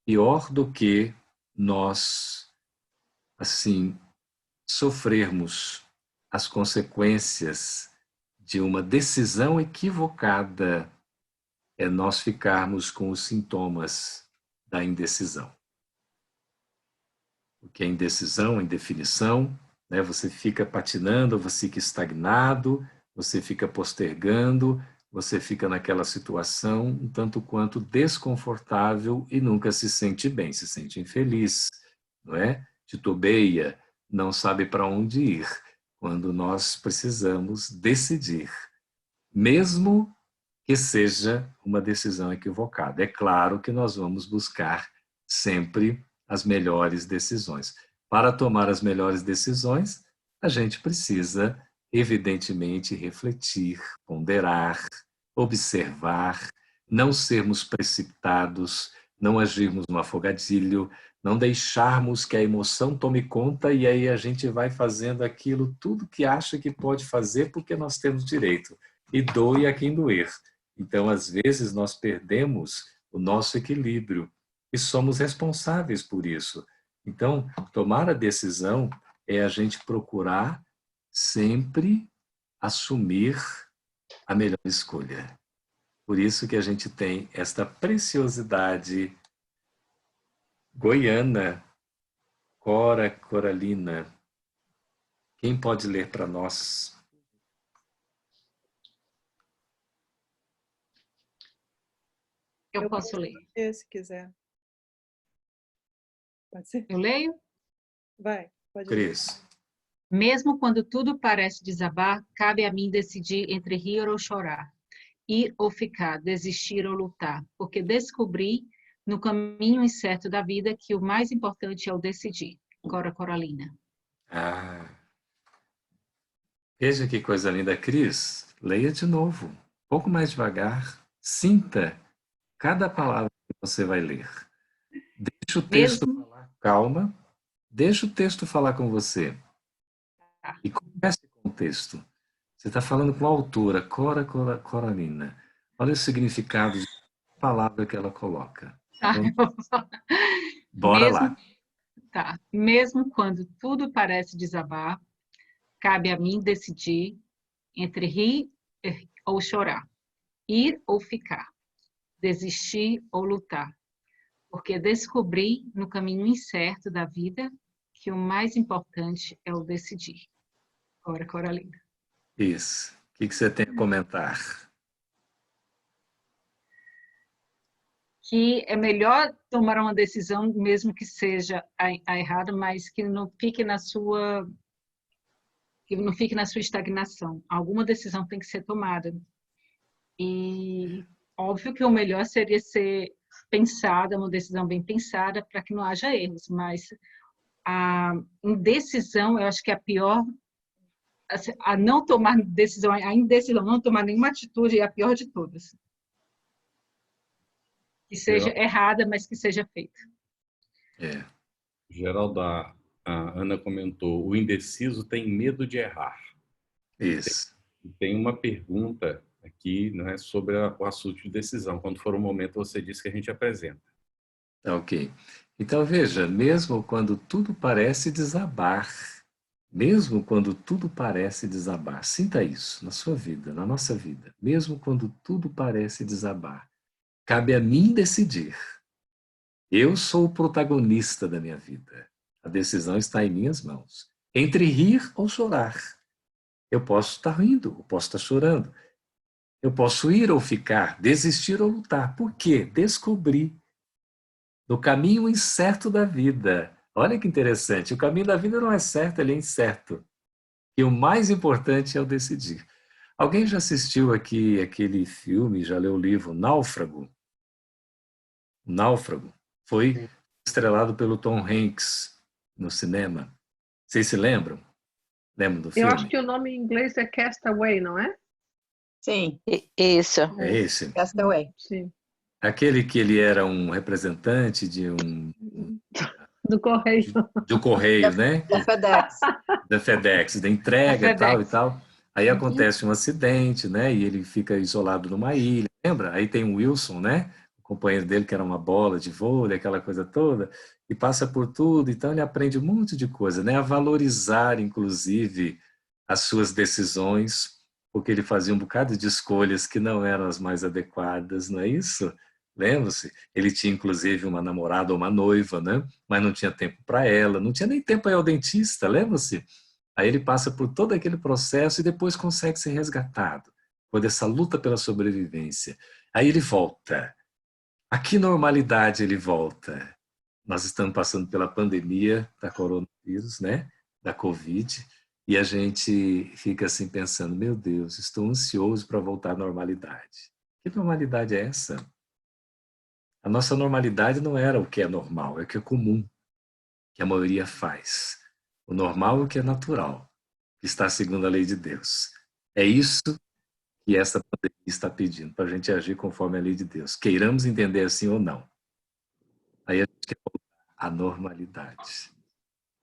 pior do que nós, assim, sofrermos as consequências de uma decisão equivocada é nós ficarmos com os sintomas da indecisão. Porque a indecisão, a indefinição, né, você fica patinando, você fica estagnado, você fica postergando, você fica naquela situação um tanto quanto desconfortável e nunca se sente bem, se sente infeliz, não é? Titubeia, não sabe para onde ir, quando nós precisamos decidir, mesmo que seja uma decisão equivocada. É claro que nós vamos buscar sempre as melhores decisões. Para tomar as melhores decisões, a gente precisa, evidentemente, refletir, ponderar, observar, não sermos precipitados, não agirmos no afogadilho, não deixarmos que a emoção tome conta e aí a gente vai fazendo aquilo tudo que acha que pode fazer porque nós temos direito. E doe a quem doer. Então, às vezes, nós perdemos o nosso equilíbrio e somos responsáveis por isso. Então, tomar a decisão é a gente procurar sempre assumir a melhor escolha. Por isso que a gente tem esta preciosidade goiana, Cora Coralina. Quem pode ler para nós? Eu posso ler. Se quiser. Pode ser? Eu leio? Vai, pode ler. Cris. Mesmo quando tudo parece desabar, cabe a mim decidir entre rir ou chorar, ir ou ficar, desistir ou lutar, porque descobri no caminho incerto da vida que o mais importante é o decidir. Cora Coralina. Veja que coisa linda, Cris. leia de novo, um pouco mais devagar, sinta cada palavra que você vai ler. Deixa o texto Mesmo, falar, calma, deixa o texto falar com você. Tá. E comece com o texto. Você está falando com a autora, Coralina. Olha o significado de cada palavra que ela coloca. tá? Bora Mesmo, lá. tá. Mesmo quando tudo parece desabar, cabe a mim decidir entre rir ou chorar, ir ou ficar, desistir ou lutar. Porque descobri no caminho incerto da vida que o mais importante é o decidir. Agora, Coralina. Isso. O que você tem a comentar? Que é melhor tomar uma decisão, mesmo que seja a errada, mas que não fique na sua estagnação. Alguma decisão tem que ser tomada. E óbvio que o melhor seria ser pensada, uma decisão bem pensada, para que não haja erros, mas a indecisão, eu acho que é a pior, a não tomar decisão, a indecisão, não tomar nenhuma atitude é a pior de todas. Que seja errada, mas que seja feita. É. Geraldo, a Ana comentou, o indeciso tem medo de errar. Isso. Tem uma pergunta aqui, né, sobre o assunto de decisão. Quando for o momento, você disse que a gente apresenta. Ok. Então, veja, mesmo quando tudo parece desabar, mesmo quando tudo parece desabar, sinta isso na sua vida, na nossa vida. Mesmo quando tudo parece desabar, cabe a mim decidir. Eu sou o protagonista da minha vida. A decisão está em minhas mãos. Entre rir ou chorar. Eu posso estar rindo, eu posso estar chorando. Eu posso ir ou ficar, desistir ou lutar. Por quê? Descobri no caminho incerto da vida. Olha que interessante, o caminho da vida não é certo, ele é incerto. E o mais importante é o decidir. Alguém já assistiu aqui aquele filme, já leu o livro Náufrago? Náufrago. Foi estrelado pelo Tom Hanks no cinema. Vocês se lembram? Lembram do Eu acho filme? que o nome em inglês é Castaway, não é? Sim, Isso. É esse? Castaway. Sim. Aquele que ele era um representante Do Correio. do Correio, né? Da FedEx. Da FedEx, da entrega A e tal e FedEx. tal. Aí acontece um acidente, né? E ele fica isolado numa ilha, lembra? Aí tem o Wilson, né? O companheiro dele que era uma bola de vôlei, aquela coisa toda, e passa por tudo. Então ele aprende um monte de coisa, né? A valorizar, inclusive, as suas decisões, porque ele fazia um bocado de escolhas que não eram as mais adequadas, não é isso? Lembra-se? Ele tinha, inclusive, uma namorada ou uma noiva, né? Mas não tinha tempo para ela, não tinha nem tempo para ir ao dentista, lembra-se? Aí ele passa por todo aquele processo e depois consegue ser resgatado por essa luta pela sobrevivência. Aí ele volta. A que normalidade ele volta? Nós estamos passando pela pandemia da coronavírus, né? Da Covid, e a gente fica assim pensando, meu Deus, estou ansioso para voltar à normalidade. Que normalidade é essa? A nossa normalidade não era o que é normal, é o que é comum, que a maioria faz. O normal é o que é natural, que está segundo a lei de Deus. É isso que essa pandemia está pedindo, para a gente agir conforme a lei de Deus. Queiramos entender assim ou não. Aí a gente quer voltar à normalidade.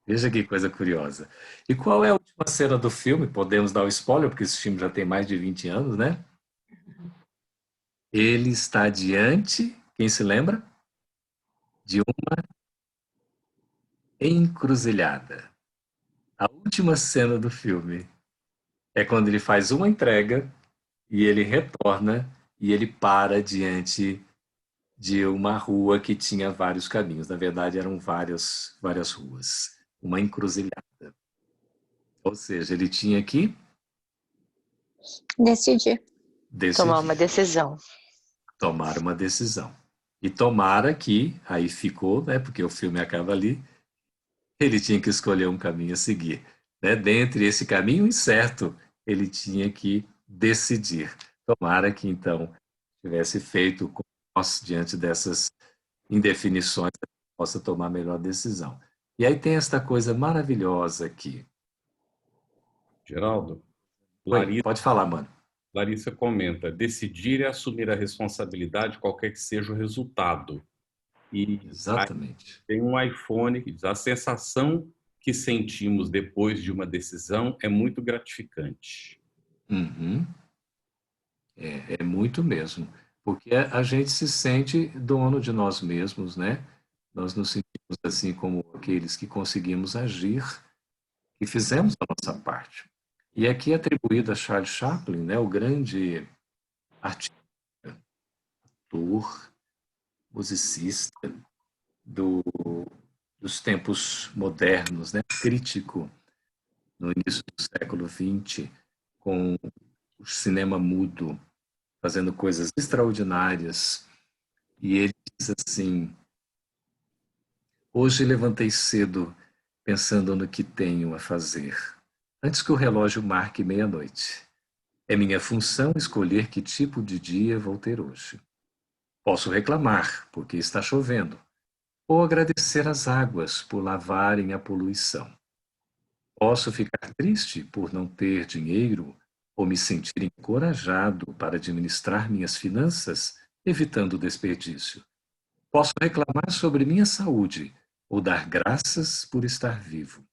Veja que coisa curiosa. E qual é a última cena do filme? Podemos dar o spoiler, porque esse filme já tem mais de 20 anos, né? Ele está diante, quem se lembra? De uma encruzilhada. A última cena do filme é quando ele faz uma entrega e ele retorna e ele para diante de uma rua que tinha vários caminhos. Na verdade, eram várias ruas. Uma encruzilhada. Ou seja, ele tinha que Decidir. Tomar uma decidir, decisão. tomar uma decisão. E tomara que, aí ficou, né, porque o filme acaba ali, ele tinha que escolher um caminho a seguir. Né? Dentre esse caminho incerto, ele tinha que decidir. Tomara que, então, tivesse feito com nós, diante dessas indefinições, possa tomar a melhor decisão. E aí tem esta coisa maravilhosa aqui. Geraldo, Oi, pode falar, mano. Larissa comenta, decidir é assumir a responsabilidade, qualquer que seja o resultado. E Exatamente. tem um iPhone que diz, a sensação que sentimos depois de uma decisão é muito gratificante. Uhum. É muito mesmo. Porque a gente se sente dono de nós mesmos, né? Nós nos sentimos assim como aqueles que conseguimos agir, que fizemos a nossa parte. E aqui é atribuído a Charles Chaplin, né, o grande artista, ator, musicista dos tempos modernos, né, crítico no início do século XX, com o cinema mudo, fazendo coisas extraordinárias. E ele diz assim: hoje levantei cedo pensando no que tenho a fazer, antes que o relógio marque meia-noite. É minha função escolher que tipo de dia vou ter hoje. Posso reclamar, porque está chovendo, ou agradecer às águas por lavarem a poluição. Posso ficar triste por não ter dinheiro, ou me sentir encorajado para administrar minhas finanças, evitando o desperdício. Posso reclamar sobre minha saúde, ou dar graças por estar vivo.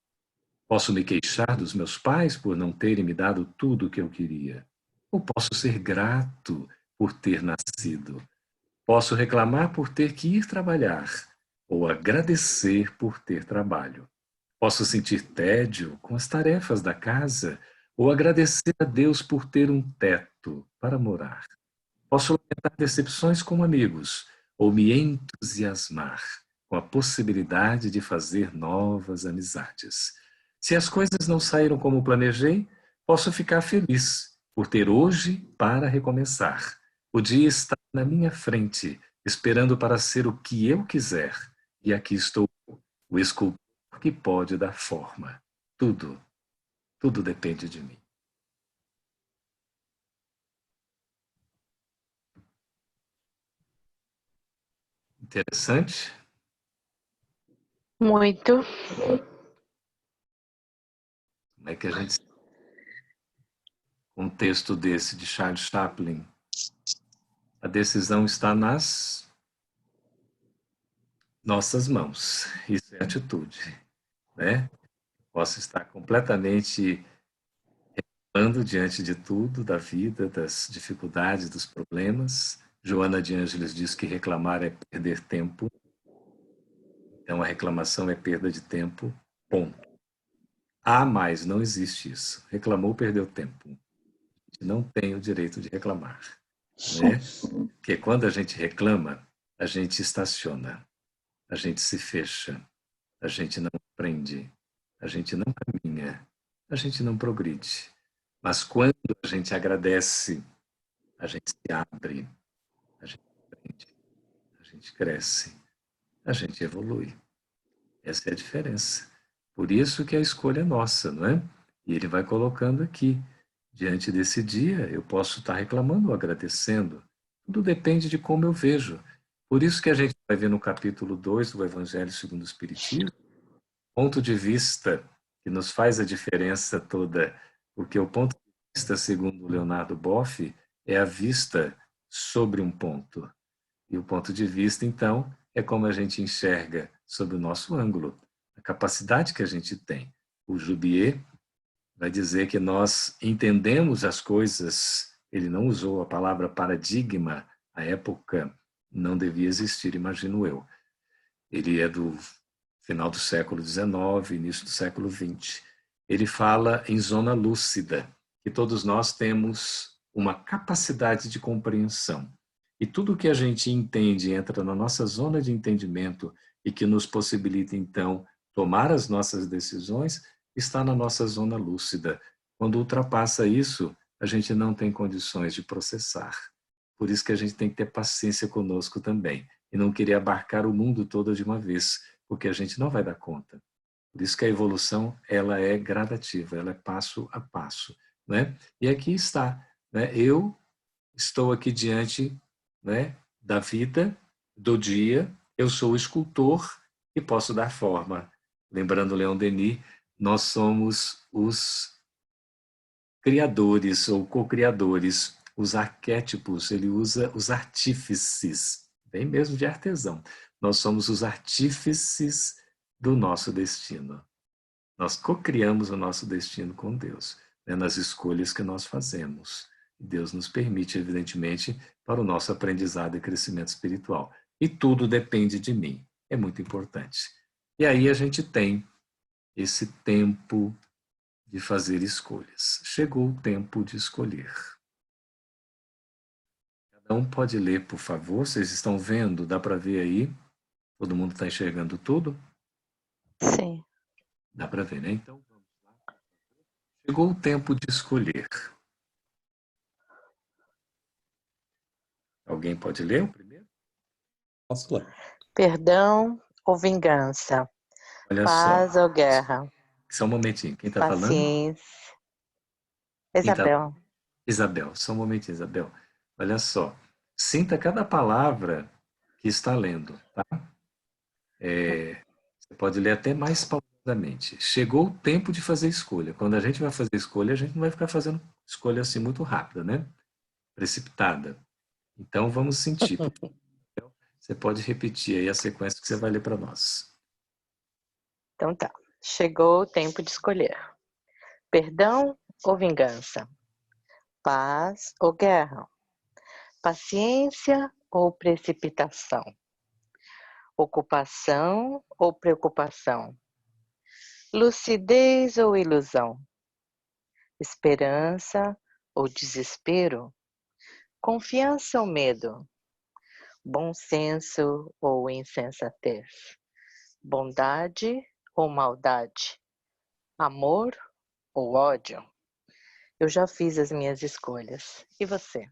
Posso me queixar dos meus pais por não terem me dado tudo o que eu queria. Ou posso ser grato por ter nascido. Posso reclamar por ter que ir trabalhar, ou agradecer por ter trabalho. Posso sentir tédio com as tarefas da casa, ou agradecer a Deus por ter um teto para morar. Posso lamentar decepções com amigos, ou me entusiasmar com a possibilidade de fazer novas amizades. Se as coisas não saíram como planejei, posso ficar feliz por ter hoje para recomeçar. O dia está na minha frente, esperando para ser o que eu quiser. E aqui estou, o escultor que pode dar forma. Tudo depende de mim. Interessante? Muito. Como é que a gente... Um texto desse de Charles Chaplin, a decisão está nas nossas mãos. Isso é atitude, né? Posso estar completamente reclamando diante de tudo, da vida, das dificuldades, dos problemas. Joana de Ângeles diz que reclamar é perder tempo. Então, a reclamação é perda de tempo, ponto. Mas não existe isso. Reclamou, perdeu tempo. Não tem o direito de reclamar, né? Porque quando a gente reclama, a gente estaciona, a gente se fecha, a gente não aprende, a gente não caminha, a gente não progride. Mas quando a gente agradece, a gente se abre, a gente aprende, a gente cresce, a gente evolui. Essa é a diferença. Por isso que a escolha é nossa, não é? E ele vai colocando aqui, diante desse dia, eu posso estar reclamando ou agradecendo. Tudo depende de como eu vejo. Por isso que a gente vai ver no capítulo 2 do Evangelho segundo o Espiritismo, ponto de vista que nos faz a diferença toda, porque o ponto de vista, segundo Leonardo Boff, é a vista sobre um ponto. E o ponto de vista, então, é como a gente enxerga sob o nosso ângulo, a capacidade que a gente tem. O Jubier vai dizer que nós entendemos as coisas, ele não usou a palavra paradigma, à época não devia existir, imagino eu. Ele é do final do século XIX, início do século XX. Ele fala em zona lúcida, que todos nós temos uma capacidade de compreensão. E tudo que a gente entende entra na nossa zona de entendimento e que nos possibilita, então, tomar as nossas decisões, está na nossa zona lúcida. Quando ultrapassa isso, a gente não tem condições de processar. Por isso que a gente tem que ter paciência conosco também e não querer abarcar o mundo todo de uma vez, porque a gente não vai dar conta. Por isso que a evolução, ela é gradativa, ela é passo a passo, né? E aqui está, né? Eu estou aqui diante, né, da vida, do dia, eu sou o escultor e posso dar forma. Lembrando Leon Denis, nós somos os criadores ou co-criadores. Os arquétipos, ele usa os artífices, bem mesmo de artesão. Nós somos os artífices do nosso destino. Nós co-criamos o nosso destino com Deus, né, nas escolhas que nós fazemos. Deus nos permite, evidentemente, para o nosso aprendizado e crescimento espiritual. E tudo depende de mim. É muito importante. E aí a gente tem esse tempo de fazer escolhas. Chegou o tempo de escolher. Cada um pode ler, por favor. Vocês estão vendo? Dá para ver aí? Todo mundo está enxergando tudo? Sim. Dá para ver, né? Então, vamos lá. Chegou o tempo de escolher. Alguém pode ler o primeiro? Posso ler. Perdão ou vingança? Olha Paz só. ou guerra? Só um momentinho. Quem está falando? Paciência. Isabel. Isabel. Só um momentinho, Isabel. Olha só. Sinta cada palavra que está lendo, tá? Você pode ler até mais pausadamente. Chegou o tempo de fazer escolha. Quando a gente vai fazer escolha, a gente não vai ficar fazendo escolha assim muito rápida, né? Precipitada. Então, vamos sentir. Você pode repetir aí a sequência que você vai ler para nós. Então tá. Chegou o tempo de escolher. Perdão ou vingança? Paz ou guerra? Paciência ou precipitação? Ocupação ou preocupação? Lucidez ou ilusão? Esperança ou desespero? Confiança ou medo? Bom senso ou insensatez? Bondade ou maldade? Amor ou ódio? Eu já fiz as minhas escolhas. E você?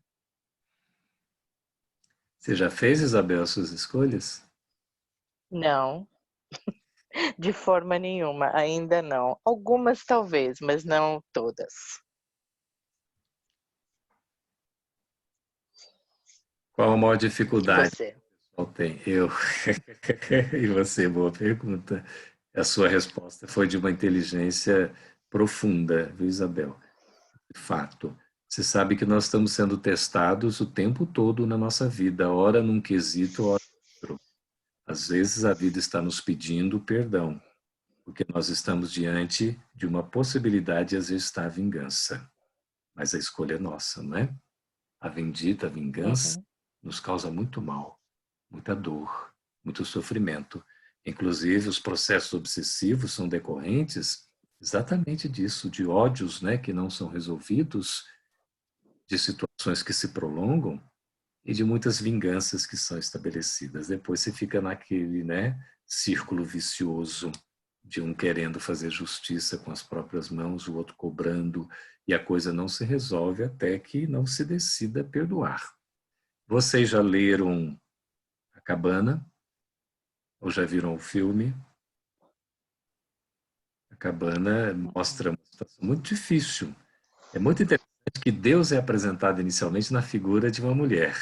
Você já fez, Isabel, as suas escolhas? Não, de forma nenhuma, ainda não. Algumas talvez, mas não todas. Qual a maior E dificuldade você? que o pessoal tem? Eu. E você, boa pergunta. A sua resposta foi de uma inteligência profunda, viu, Isabel? De fato. Você sabe que nós estamos sendo testados o tempo todo na nossa vida, ora num quesito, ora no outro. Às vezes a vida está nos pedindo perdão, porque nós estamos diante de uma possibilidade de exercitar a vingança. Mas a escolha é nossa, não é? A bendita vingança nos causa muito mal, muita dor, muito sofrimento. Inclusive, os processos obsessivos são decorrentes exatamente disso, de ódios, né, que não são resolvidos, de situações que se prolongam e de muitas vinganças que são estabelecidas. Depois você fica naquele, né, círculo vicioso de um querendo fazer justiça com as próprias mãos, o outro cobrando, e a coisa não se resolve até que não se decida perdoar. Vocês já leram A Cabana? Ou já viram o filme? A Cabana mostra uma situação muito difícil. É muito interessante que Deus é apresentado inicialmente na figura de uma mulher.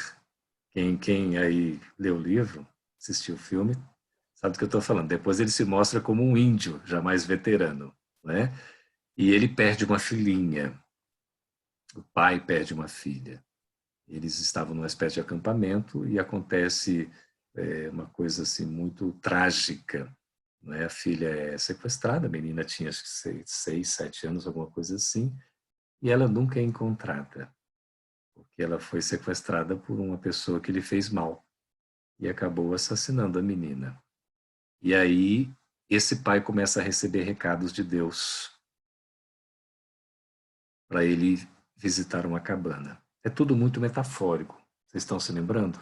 Quem aí leu o livro, assistiu o filme, sabe do que eu estou falando. Depois ele se mostra como um índio, já mais veterano, né? E ele perde uma filhinha. O pai perde uma filha. Eles estavam numa espécie de acampamento e acontece uma coisa assim muito trágica. Né? A filha é sequestrada, a menina tinha acho que 6, 7 anos, alguma coisa assim, e ela nunca é encontrada, porque ela foi sequestrada por uma pessoa que lhe fez mal e acabou assassinando a menina. E aí esse pai começa a receber recados de Deus para ele visitar uma cabana. É tudo muito metafórico. Vocês estão se lembrando?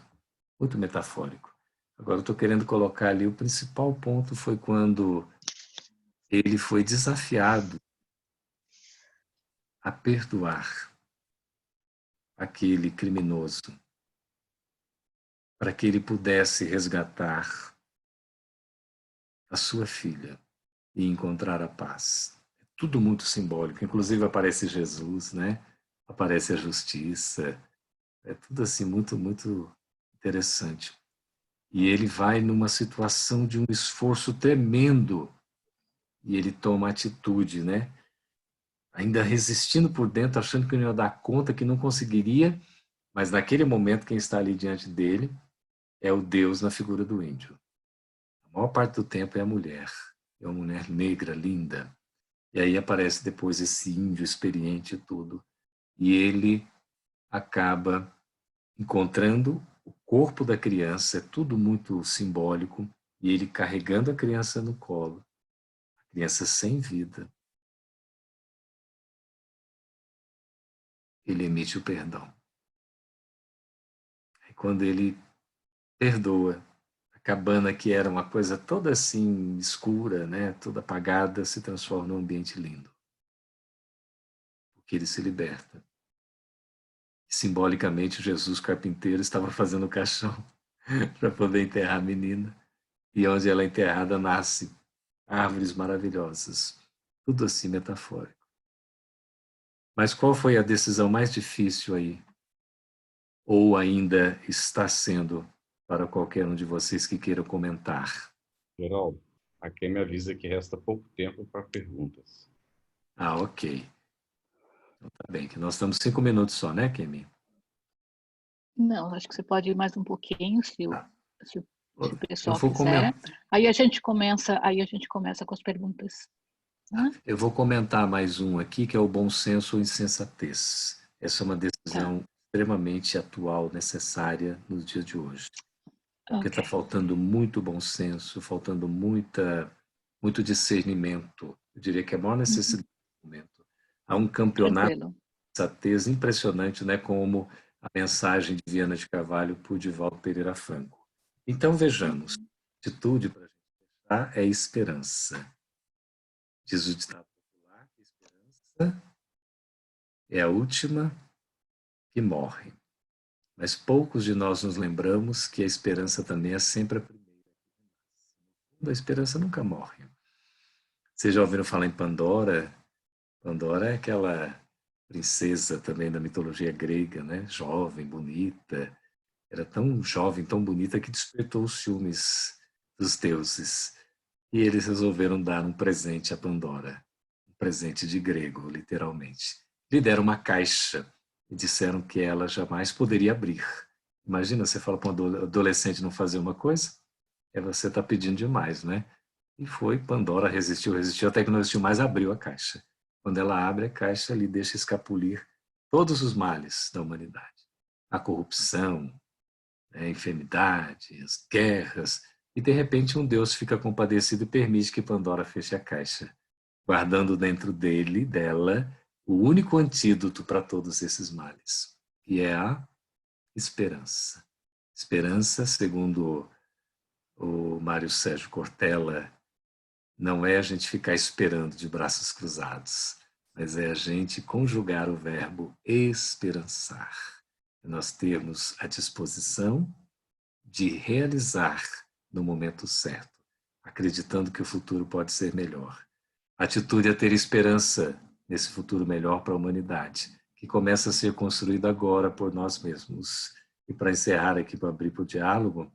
Muito metafórico. Agora eu estou querendo colocar ali o principal ponto foi quando ele foi desafiado a perdoar aquele criminoso para que ele pudesse resgatar a sua filha e encontrar a paz. É tudo muito simbólico. Inclusive aparece Jesus, né? Aparece a justiça. É tudo assim muito, muito interessante. E ele vai numa situação de um esforço tremendo e ele toma atitude, né? ainda resistindo por dentro, achando que não ia dar conta, que não conseguiria, mas naquele momento quem está ali diante dele é o Deus na figura do índio. A maior parte do tempo é a mulher, é uma mulher negra, linda. E aí aparece depois esse índio experiente e tudo, e ele acaba encontrando o corpo da criança, é tudo muito simbólico, e ele carregando a criança no colo, a criança sem vida, ele emite o perdão. E quando ele perdoa, a cabana que era uma coisa toda assim escura, né, toda apagada, se transforma num ambiente lindo. Porque ele se liberta. Simbolicamente, Jesus carpinteiro estava fazendo o caixão para poder enterrar a menina. E onde ela é enterrada nasce árvores maravilhosas. Tudo assim metafórico. Mas qual foi a decisão mais difícil aí? Ou ainda está sendo para qualquer um de vocês que queira comentar? Geraldo, a quem me avisa que resta pouco tempo para perguntas. Ah, ok. Então tá bem, que nós estamos 5 minutos só, né, Kemi? Não, acho que você pode ir mais um pouquinho, se o Eu pessoal vou quiser. Aí a gente começa com as perguntas. Eu vou comentar mais um aqui, que é o bom senso ou insensatez. Essa é uma decisão extremamente atual, necessária nos dias de hoje. Porque está faltando muito bom senso, faltando muito discernimento. Eu diria que é a maior necessidade do momento. Há um campeonato de sensatez impressionante, né, como a mensagem de Viana de Carvalho por Divaldo Pereira Franco. Então, vejamos. A atitude para a gente fechar é esperança. Diz o ditado popular, que a esperança é a última que morre. Mas poucos de nós nos lembramos que a esperança também é sempre a primeira que renasce. A esperança nunca morre. Vocês já ouviram falar em Pandora? Pandora é aquela princesa também da mitologia grega, né? Jovem, bonita. Era tão jovem, tão bonita que despertou os ciúmes dos deuses. E eles resolveram dar um presente a Pandora. Um presente de grego, literalmente. Lhe deram uma caixa e disseram que ela jamais poderia abrir. Imagina, você fala para um adolescente não fazer uma coisa, você está pedindo demais, né? E foi, Pandora resistiu, até que não resistiu mais, abriu a caixa. Quando ela abre a caixa, ele deixa escapulir todos os males da humanidade. A corrupção, a enfermidade, as guerras, e de repente um Deus fica compadecido e permite que Pandora feche a caixa, guardando dentro dela, o único antídoto para todos esses males, que é a esperança. Esperança, segundo o Mário Sérgio Cortella, não é a gente ficar esperando de braços cruzados, mas é a gente conjugar o verbo esperançar. Nós termos a disposição de realizar no momento certo, acreditando que o futuro pode ser melhor. A atitude é ter esperança nesse futuro melhor para a humanidade, que começa a ser construído agora por nós mesmos. E para encerrar aqui, para abrir para o diálogo,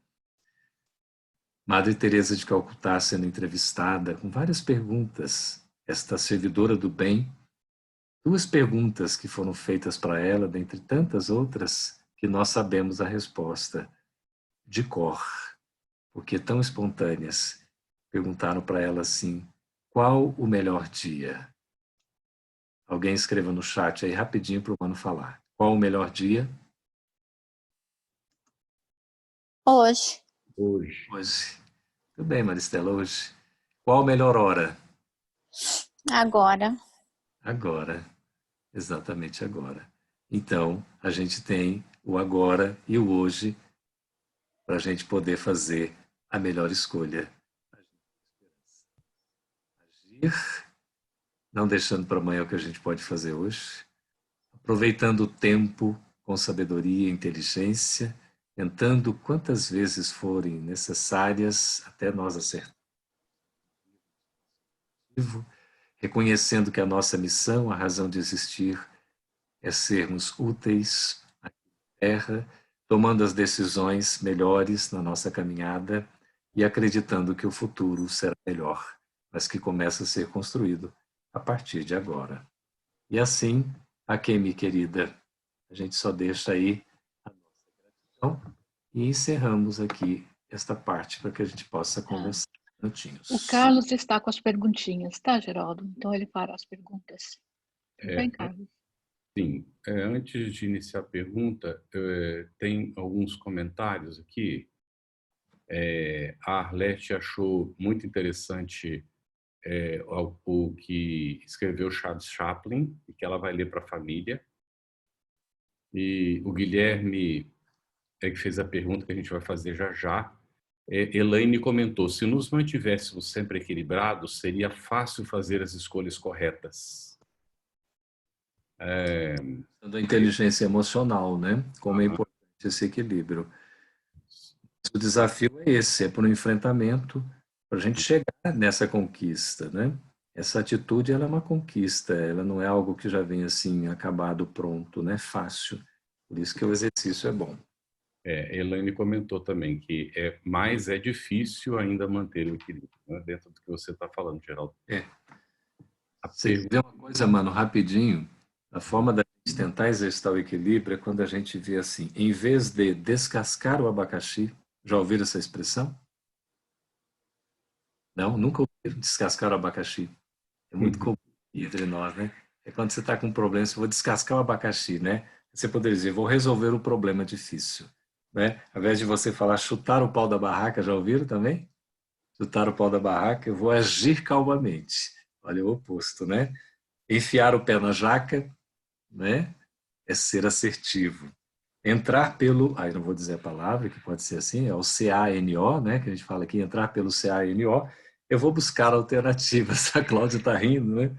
Madre Teresa de Calcutá sendo entrevistada com várias perguntas, esta servidora do bem, 2 perguntas que foram feitas para ela, dentre tantas outras, que nós sabemos a resposta de cor, porque tão espontâneas. Perguntaram para ela assim, qual o melhor dia? Alguém escreva no chat aí rapidinho para o Mano falar. Qual o melhor dia? Hoje. Hoje. Tudo bem, Maristela, hoje. Qual a melhor hora? Agora. Agora. Exatamente agora. Então, a gente tem o agora e o hoje para a gente poder fazer a melhor escolha. Agir, não deixando para amanhã o que a gente pode fazer hoje, aproveitando o tempo com sabedoria e inteligência, tentando quantas vezes forem necessárias até nós acertarmos. Reconhecendo que a nossa missão, a razão de existir, é sermos úteis aqui na Terra, tomando as decisões melhores na nossa caminhada e acreditando que o futuro será melhor, mas que começa a ser construído a partir de agora. E assim, Akemi, querida, a gente só deixa aí a nossa gratidão e encerramos aqui esta parte para que a gente possa conversar minutinhos. O Carlos está com as perguntinhas, tá, Geraldo? Então ele fará as perguntas. Tudo bem, Carlos? Sim. Antes de iniciar a pergunta, tem alguns comentários aqui. A Arlete achou muito interessante o que escreveu Charles Chaplin e que ela vai ler para a família. E o Guilherme que fez a pergunta que a gente vai fazer já já. Elaine comentou, se nos mantivéssemos sempre equilibrados, seria fácil fazer as escolhas corretas. Da inteligência emocional, né? Como é importante esse equilíbrio. O desafio é esse, é para o enfrentamento, para a gente chegar nessa conquista, né? Essa atitude, ela é uma conquista, ela não é algo que já vem assim, acabado, pronto, né? Fácil. Por isso que o exercício é bom. Elaine comentou também que mais é difícil ainda manter o equilíbrio, né? Dentro do que você está falando, Geraldo. Você vê uma coisa, mano, rapidinho, a forma da gente tentar exercitar o equilíbrio é quando a gente vê assim, em vez de descascar o abacaxi, já ouviram essa expressão? Não? Nunca ouviram descascar o abacaxi? É muito comum entre nós, né? É quando você está com um problema, você vou descascar o abacaxi, né? Você poderia dizer, vou resolver o problema difícil, né? Ao invés de você falar chutar o pau da barraca, já ouviram também? Chutar o pau da barraca, eu vou agir calmamente. Olha o oposto, né? Enfiar o pé na jaca, né? É ser assertivo. Entrar pelo, aí não vou dizer a palavra, que pode ser assim, é o CANO, né? Que a gente fala aqui, entrar pelo CANO. Eu vou buscar alternativas. A Cláudia está rindo, né?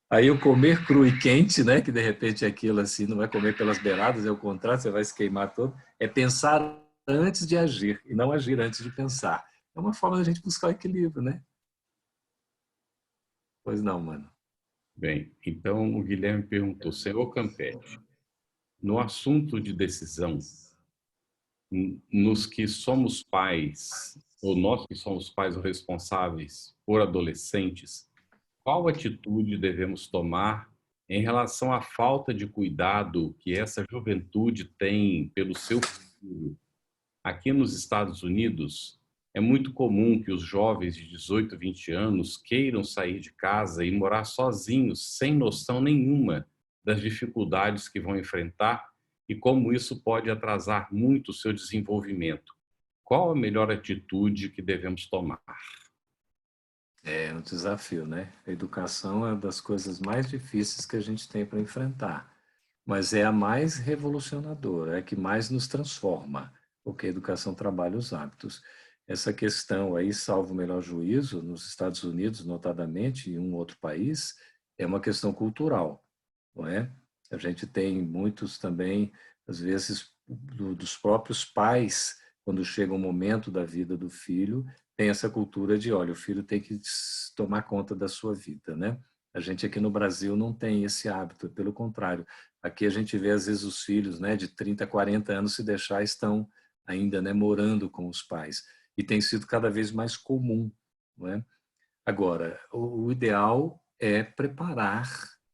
Aí o comer cru e quente, né? Que de repente aquilo assim, não é comer pelas beiradas, é o contrário, você vai se queimar todo. É pensar antes de agir e não agir antes de pensar. É uma forma da gente buscar o equilíbrio, né? Pois não, mano. Bem, então o Guilherme perguntou, senhor Campete, no assunto de decisão, nos que somos pais, ou nós que somos pais ou responsáveis por adolescentes, qual atitude devemos tomar em relação à falta de cuidado que essa juventude tem pelo seu futuro? Aqui nos Estados Unidos, é muito comum que os jovens de 18, 20 anos queiram sair de casa e morar sozinhos, sem noção nenhuma das dificuldades que vão enfrentar e como isso pode atrasar muito o seu desenvolvimento. Qual a melhor atitude que devemos tomar? É um desafio, né? A educação é uma das coisas mais difíceis que a gente tem para enfrentar, mas é a mais revolucionadora, é a que mais nos transforma, porque a educação trabalha os hábitos. Essa questão aí, salvo o melhor juízo, nos Estados Unidos, notadamente, e em um outro país, é uma questão cultural, não é? A gente tem muitos também, às vezes, dos próprios pais, quando chega um momento da vida do filho, tem essa cultura de, olha, o filho tem que tomar conta da sua vida, né? A gente aqui no Brasil não tem esse hábito, pelo contrário. Aqui a gente vê, às vezes, os filhos, né, de 30, 40 anos, se deixar, estão ainda, né, morando com os pais. E tem sido cada vez mais comum, não é? Agora, o ideal é preparar,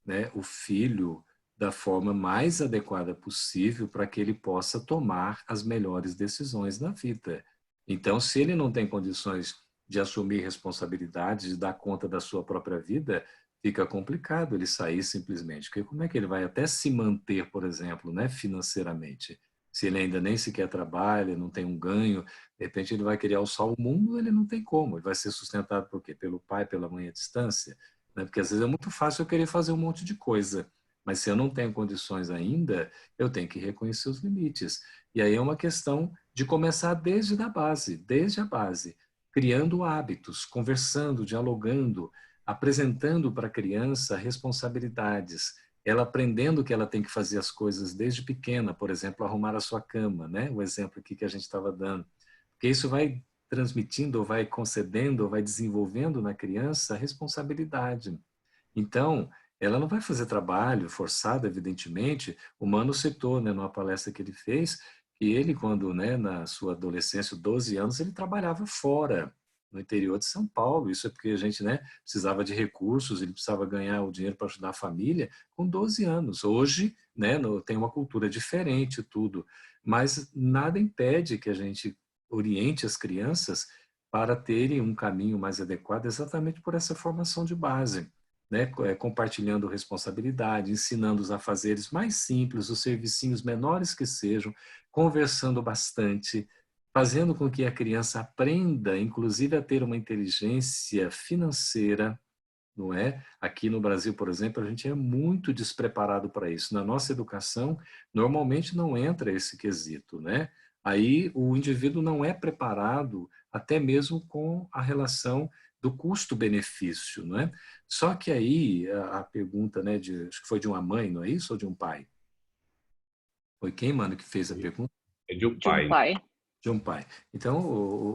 né, o filho da forma mais adequada possível para que ele possa tomar as melhores decisões na vida. Então, se ele não tem condições de assumir responsabilidades, de dar conta da sua própria vida, fica complicado ele sair simplesmente. Porque como é que ele vai até se manter, por exemplo, né, financeiramente? Se ele ainda nem sequer trabalha, não tem um ganho, de repente ele vai querer alçar o mundo, ele não tem como. Ele vai ser sustentado por quê? Pelo pai, pela mãe à distância? Né? Porque às vezes é muito fácil eu querer fazer um monte de coisa, mas se eu não tenho condições ainda, eu tenho que reconhecer os limites. E aí é uma questão de começar desde a base, criando hábitos, conversando, dialogando, apresentando para a criança responsabilidades, ela aprendendo que ela tem que fazer as coisas desde pequena, por exemplo, arrumar a sua cama, né? O exemplo aqui que a gente estava dando. Porque isso vai transmitindo, ou vai concedendo, ou vai desenvolvendo na criança a responsabilidade. Então, ela não vai fazer trabalho forçado, evidentemente. O Mano citou, né, numa palestra que ele fez, que ele, quando, né, na sua adolescência, 12 anos, ele trabalhava fora, no interior de São Paulo. Isso é porque a gente, né, precisava de recursos, ele precisava ganhar o dinheiro para ajudar a família com 12 anos. Hoje, né, tem uma cultura diferente tudo, mas nada impede que a gente oriente as crianças para terem um caminho mais adequado exatamente por essa formação de base, né? Compartilhando responsabilidade, ensinando os afazeres mais simples, os servicinhos menores que sejam, conversando bastante, fazendo com que a criança aprenda, inclusive, a ter uma inteligência financeira, não é? Aqui no Brasil, por exemplo, a gente é muito despreparado para isso. Na nossa educação, normalmente não entra esse quesito, né? Aí o indivíduo não é preparado até mesmo com a relação do custo-benefício, não é? Só que aí a pergunta, né, acho que foi de uma mãe, não é isso, ou de um pai? Foi quem, mano, que fez a pergunta? É de um De um pai. pai. De um pai. Então,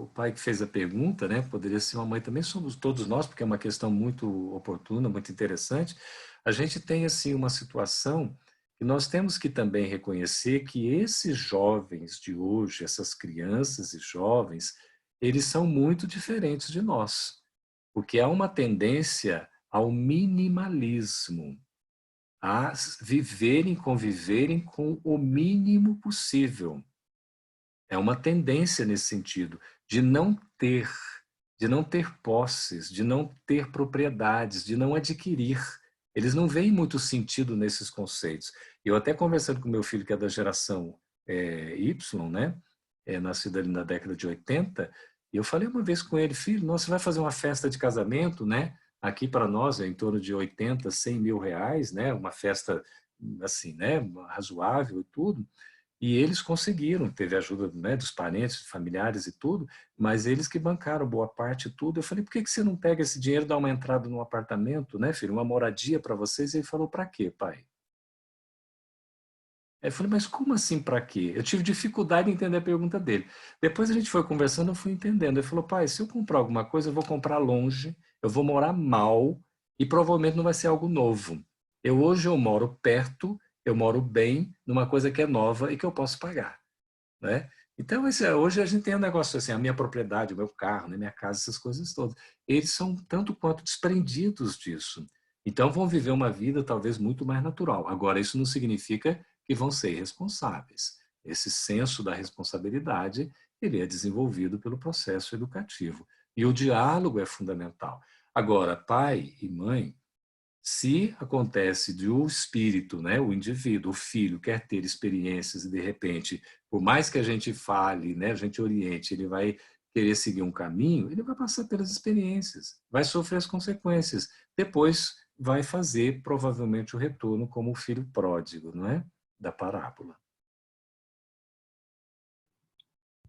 o pai que fez a pergunta, né, poderia ser uma mãe também, somos todos nós, porque é uma questão muito oportuna, muito interessante. A gente tem, assim, uma situação que nós temos que também reconhecer que esses jovens de hoje, essas crianças e jovens, eles são muito diferentes de nós, porque há uma tendência ao minimalismo, a viverem, conviverem com o mínimo possível. É uma tendência nesse sentido, de não ter posses, de não ter propriedades, de não adquirir. Eles não veem muito sentido nesses conceitos. Eu até conversando com meu filho, que é da geração Y, né? Nascido ali na década de 80, e eu falei uma vez com ele, filho, você vai fazer uma festa de casamento, né? Aqui para nós é em torno de 80, 100 mil reais, né? Uma festa assim, né? Razoável e tudo. E eles conseguiram, teve ajuda, né, dos parentes, familiares e tudo, mas eles que bancaram boa parte e tudo. Eu falei, por que você não pega esse dinheiro e dá uma entrada num apartamento, né, filho, uma moradia para vocês? E ele falou, para quê, pai? Eu falei, mas como assim para quê? Eu tive dificuldade em entender a pergunta dele. Depois a gente foi conversando, eu fui entendendo. Ele falou, pai, se eu comprar alguma coisa, eu vou comprar longe, eu vou morar mal e provavelmente não vai ser algo novo. Hoje eu moro perto, eu moro bem, numa coisa que é nova e que eu posso pagar, né? Então, hoje a gente tem um negócio assim, a minha propriedade, o meu carro, né, minha casa, essas coisas todas. Eles são tanto quanto desprendidos disso. Então, vão viver uma vida talvez muito mais natural. Agora, isso não significa que vão ser responsáveis. Esse senso da responsabilidade, ele é desenvolvido pelo processo educativo. E o diálogo é fundamental. Agora, pai e mãe, se acontece de o espírito, né, o indivíduo, o filho, quer ter experiências e, de repente, por mais que a gente fale, né, a gente oriente, ele vai querer seguir um caminho, ele vai passar pelas experiências, vai sofrer as consequências. Depois vai fazer, provavelmente, o retorno como o filho pródigo, não é? Da parábola.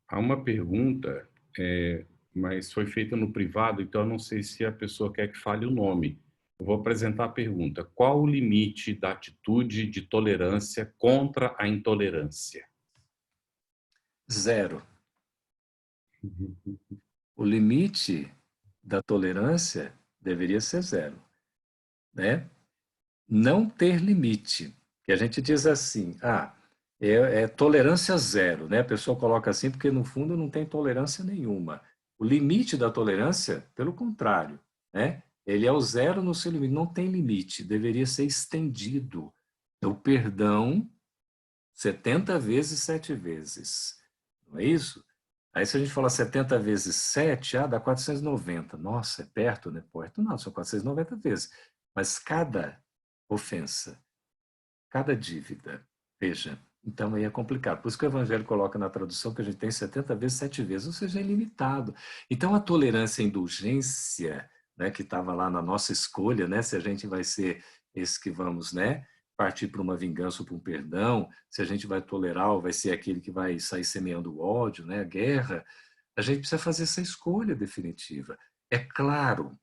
Há uma pergunta, mas foi feita no privado, então eu não sei se a pessoa quer que fale o nome. Eu vou apresentar a pergunta. Qual o limite da atitude de tolerância contra a intolerância? 0. O limite da tolerância deveria ser 0, né? Não ter limite, que a gente diz assim, é tolerância 0, né? A pessoa coloca assim porque no fundo não tem tolerância nenhuma. O limite da tolerância, pelo contrário, né? Ele é o 0 no seu limite, não tem limite, deveria ser estendido. O perdão 70 vezes 7 vezes, não é isso? Aí se a gente falar 70 vezes 7, dá 490. Nossa, é perto, né? Perto não, são 490 vezes. Mas cada ofensa, cada dívida, veja, então aí é complicado. Por isso que o Evangelho coloca na tradução que a gente tem 70 vezes 7 vezes, ou seja, é ilimitado. Então a tolerância e a indulgência, né, que estava lá na nossa escolha, né, se a gente vai ser esse que vamos, né, partir para uma vingança ou para um perdão, se a gente vai tolerar ou vai ser aquele que vai sair semeando o ódio, né, a guerra, a gente precisa fazer essa escolha definitiva. É claro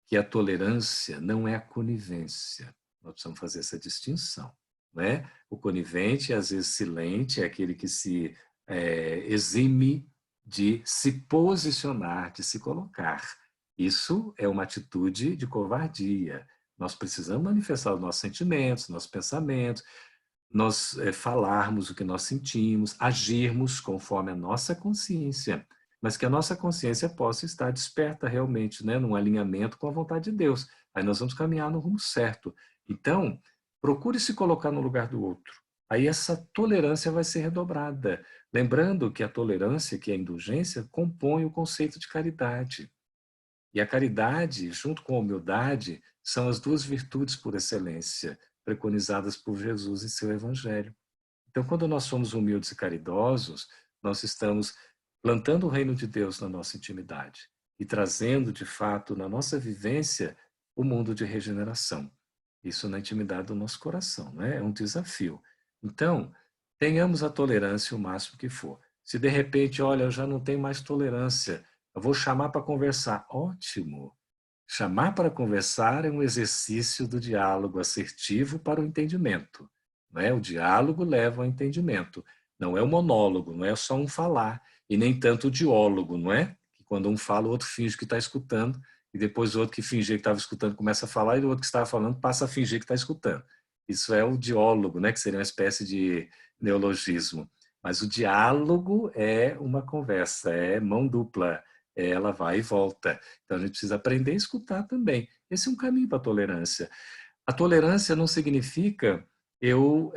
que a tolerância não é a conivência. Nós precisamos fazer essa distinção, né? O conivente, às vezes silente, é aquele que se exime de se posicionar, de se colocar. Isso é uma atitude de covardia. Nós precisamos manifestar os nossos sentimentos, nossos pensamentos, nós falarmos o que nós sentimos, agirmos conforme a nossa consciência. mas que a nossa consciência possa estar desperta realmente, né, num alinhamento com a vontade de Deus. Aí nós vamos caminhar no rumo certo. Então, procure se colocar no lugar do outro. Aí essa tolerância vai ser redobrada. Lembrando que a tolerância, que é a indulgência, compõe o conceito de caridade. E a caridade, junto com a humildade, são as duas virtudes por excelência, preconizadas por Jesus em seu Evangelho. Então, quando nós somos humildes e caridosos, nós estamos plantando o reino de Deus na nossa intimidade e trazendo, de fato, na nossa vivência, o mundo de regeneração. Isso na intimidade do nosso coração, né? É um desafio. Então, tenhamos a tolerância o máximo que for. Se de repente, olha, eu já não tenho mais tolerância, eu vou chamar para conversar. Ótimo! Chamar para conversar é um exercício do diálogo assertivo para o entendimento. Não é? O diálogo leva ao entendimento. Não é o monólogo, não é só um falar. E nem tanto o diólogo, não é? Que quando um fala, o outro finge que está escutando, e depois o outro que fingia que estava escutando começa a falar, e o outro que estava falando passa a fingir que está escutando. Isso é o diólogo, né? Que seria uma espécie de neologismo. Mas o diálogo é uma conversa, é mão dupla. Ela vai e volta. Então a gente precisa aprender a escutar também. Esse é um caminho para a tolerância. A tolerância não significa eu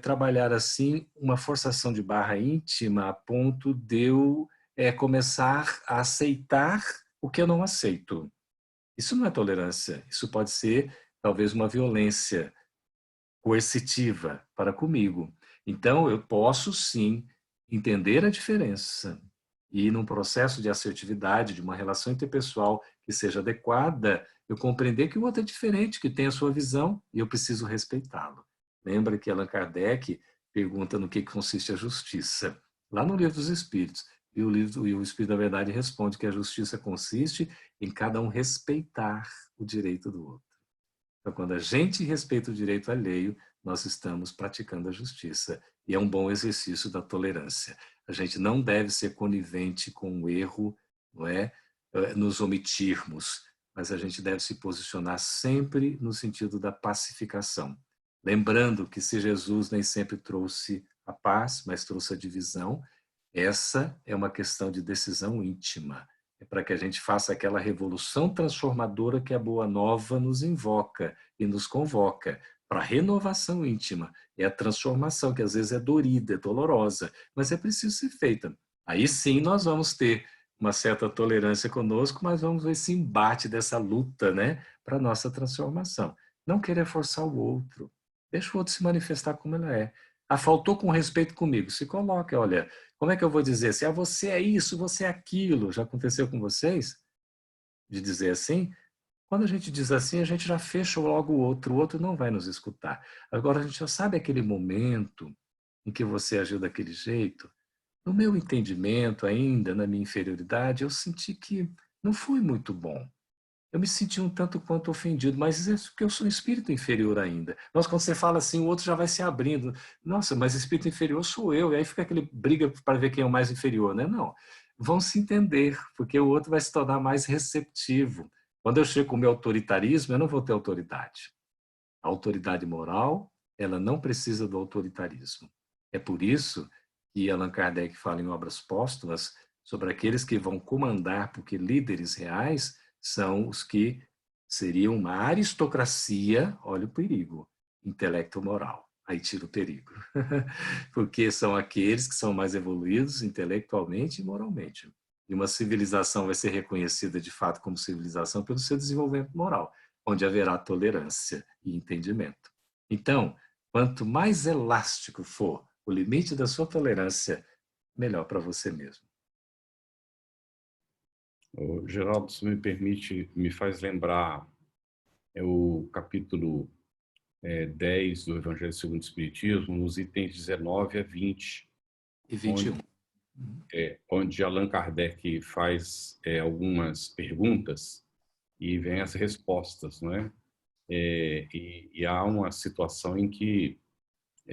trabalhar assim uma forçação de barra íntima a ponto de eu começar a aceitar o que eu não aceito. Isso não é tolerância. Isso pode ser talvez uma violência coercitiva para comigo. Então eu posso sim entender a diferença e num processo de assertividade, de uma relação interpessoal que seja adequada, eu compreender que o outro é diferente, que tem a sua visão e eu preciso respeitá-lo. Lembra que Allan Kardec pergunta no que consiste a justiça. Lá no Livro dos Espíritos. E o Espírito da Verdade responde que a justiça consiste em cada um respeitar o direito do outro. Então, quando a gente respeita o direito alheio, nós estamos praticando a justiça. E é um bom exercício da tolerância. A gente não deve ser conivente com o erro, não é? Nos omitirmos, mas a gente deve se posicionar sempre no sentido da pacificação. Lembrando que se Jesus nem sempre trouxe a paz, mas trouxe a divisão, essa é uma questão de decisão íntima. É para que a gente faça aquela revolução transformadora que a Boa Nova nos invoca e nos convoca para a renovação íntima. É a transformação que às vezes é dorida, é dolorosa, mas é preciso ser feita. Aí sim nós vamos ter uma certa tolerância conosco, mas vamos ver esse embate dessa luta, né, para a nossa transformação. Não querer forçar o outro. Deixa o outro se manifestar como ele é. Faltou com respeito comigo. Se coloque, olha, como é que eu vou dizer assim? Você é isso, você é aquilo. Já aconteceu com vocês? De dizer assim? Quando a gente diz assim, a gente já fecha logo o outro não vai nos escutar. Agora, a gente já sabe aquele momento em que você agiu daquele jeito. No meu entendimento ainda, na minha inferioridade, eu senti que não foi muito bom. Eu me senti um tanto quanto ofendido, mas isso é porque eu sou um espírito inferior ainda. Nossa, quando você fala assim, o outro já vai se abrindo. Nossa, mas espírito inferior sou eu. E aí fica aquele briga para ver quem é o mais inferior, né? Não. Vão se entender, porque o outro vai se tornar mais receptivo. Quando eu chego com o meu autoritarismo, eu não vou ter autoridade. A autoridade moral, ela não precisa do autoritarismo. É por isso que Allan Kardec fala em Obras Póstumas sobre aqueles que vão comandar, porque líderes reais são os que seriam uma aristocracia, olha o perigo, intelecto-moral. Aí tira o perigo. Porque são aqueles que são mais evoluídos intelectualmente e moralmente. E uma civilização vai ser reconhecida de fato como civilização pelo seu desenvolvimento moral, onde haverá tolerância e entendimento. Então, quanto mais elástico for o limite da sua tolerância, melhor para você mesmo. Geraldo, se me permite, me faz lembrar o capítulo 10 do Evangelho segundo o Espiritismo, nos itens 19 a 20. E 21. Onde Allan Kardec faz algumas perguntas e vem as respostas, não é? E há uma situação em que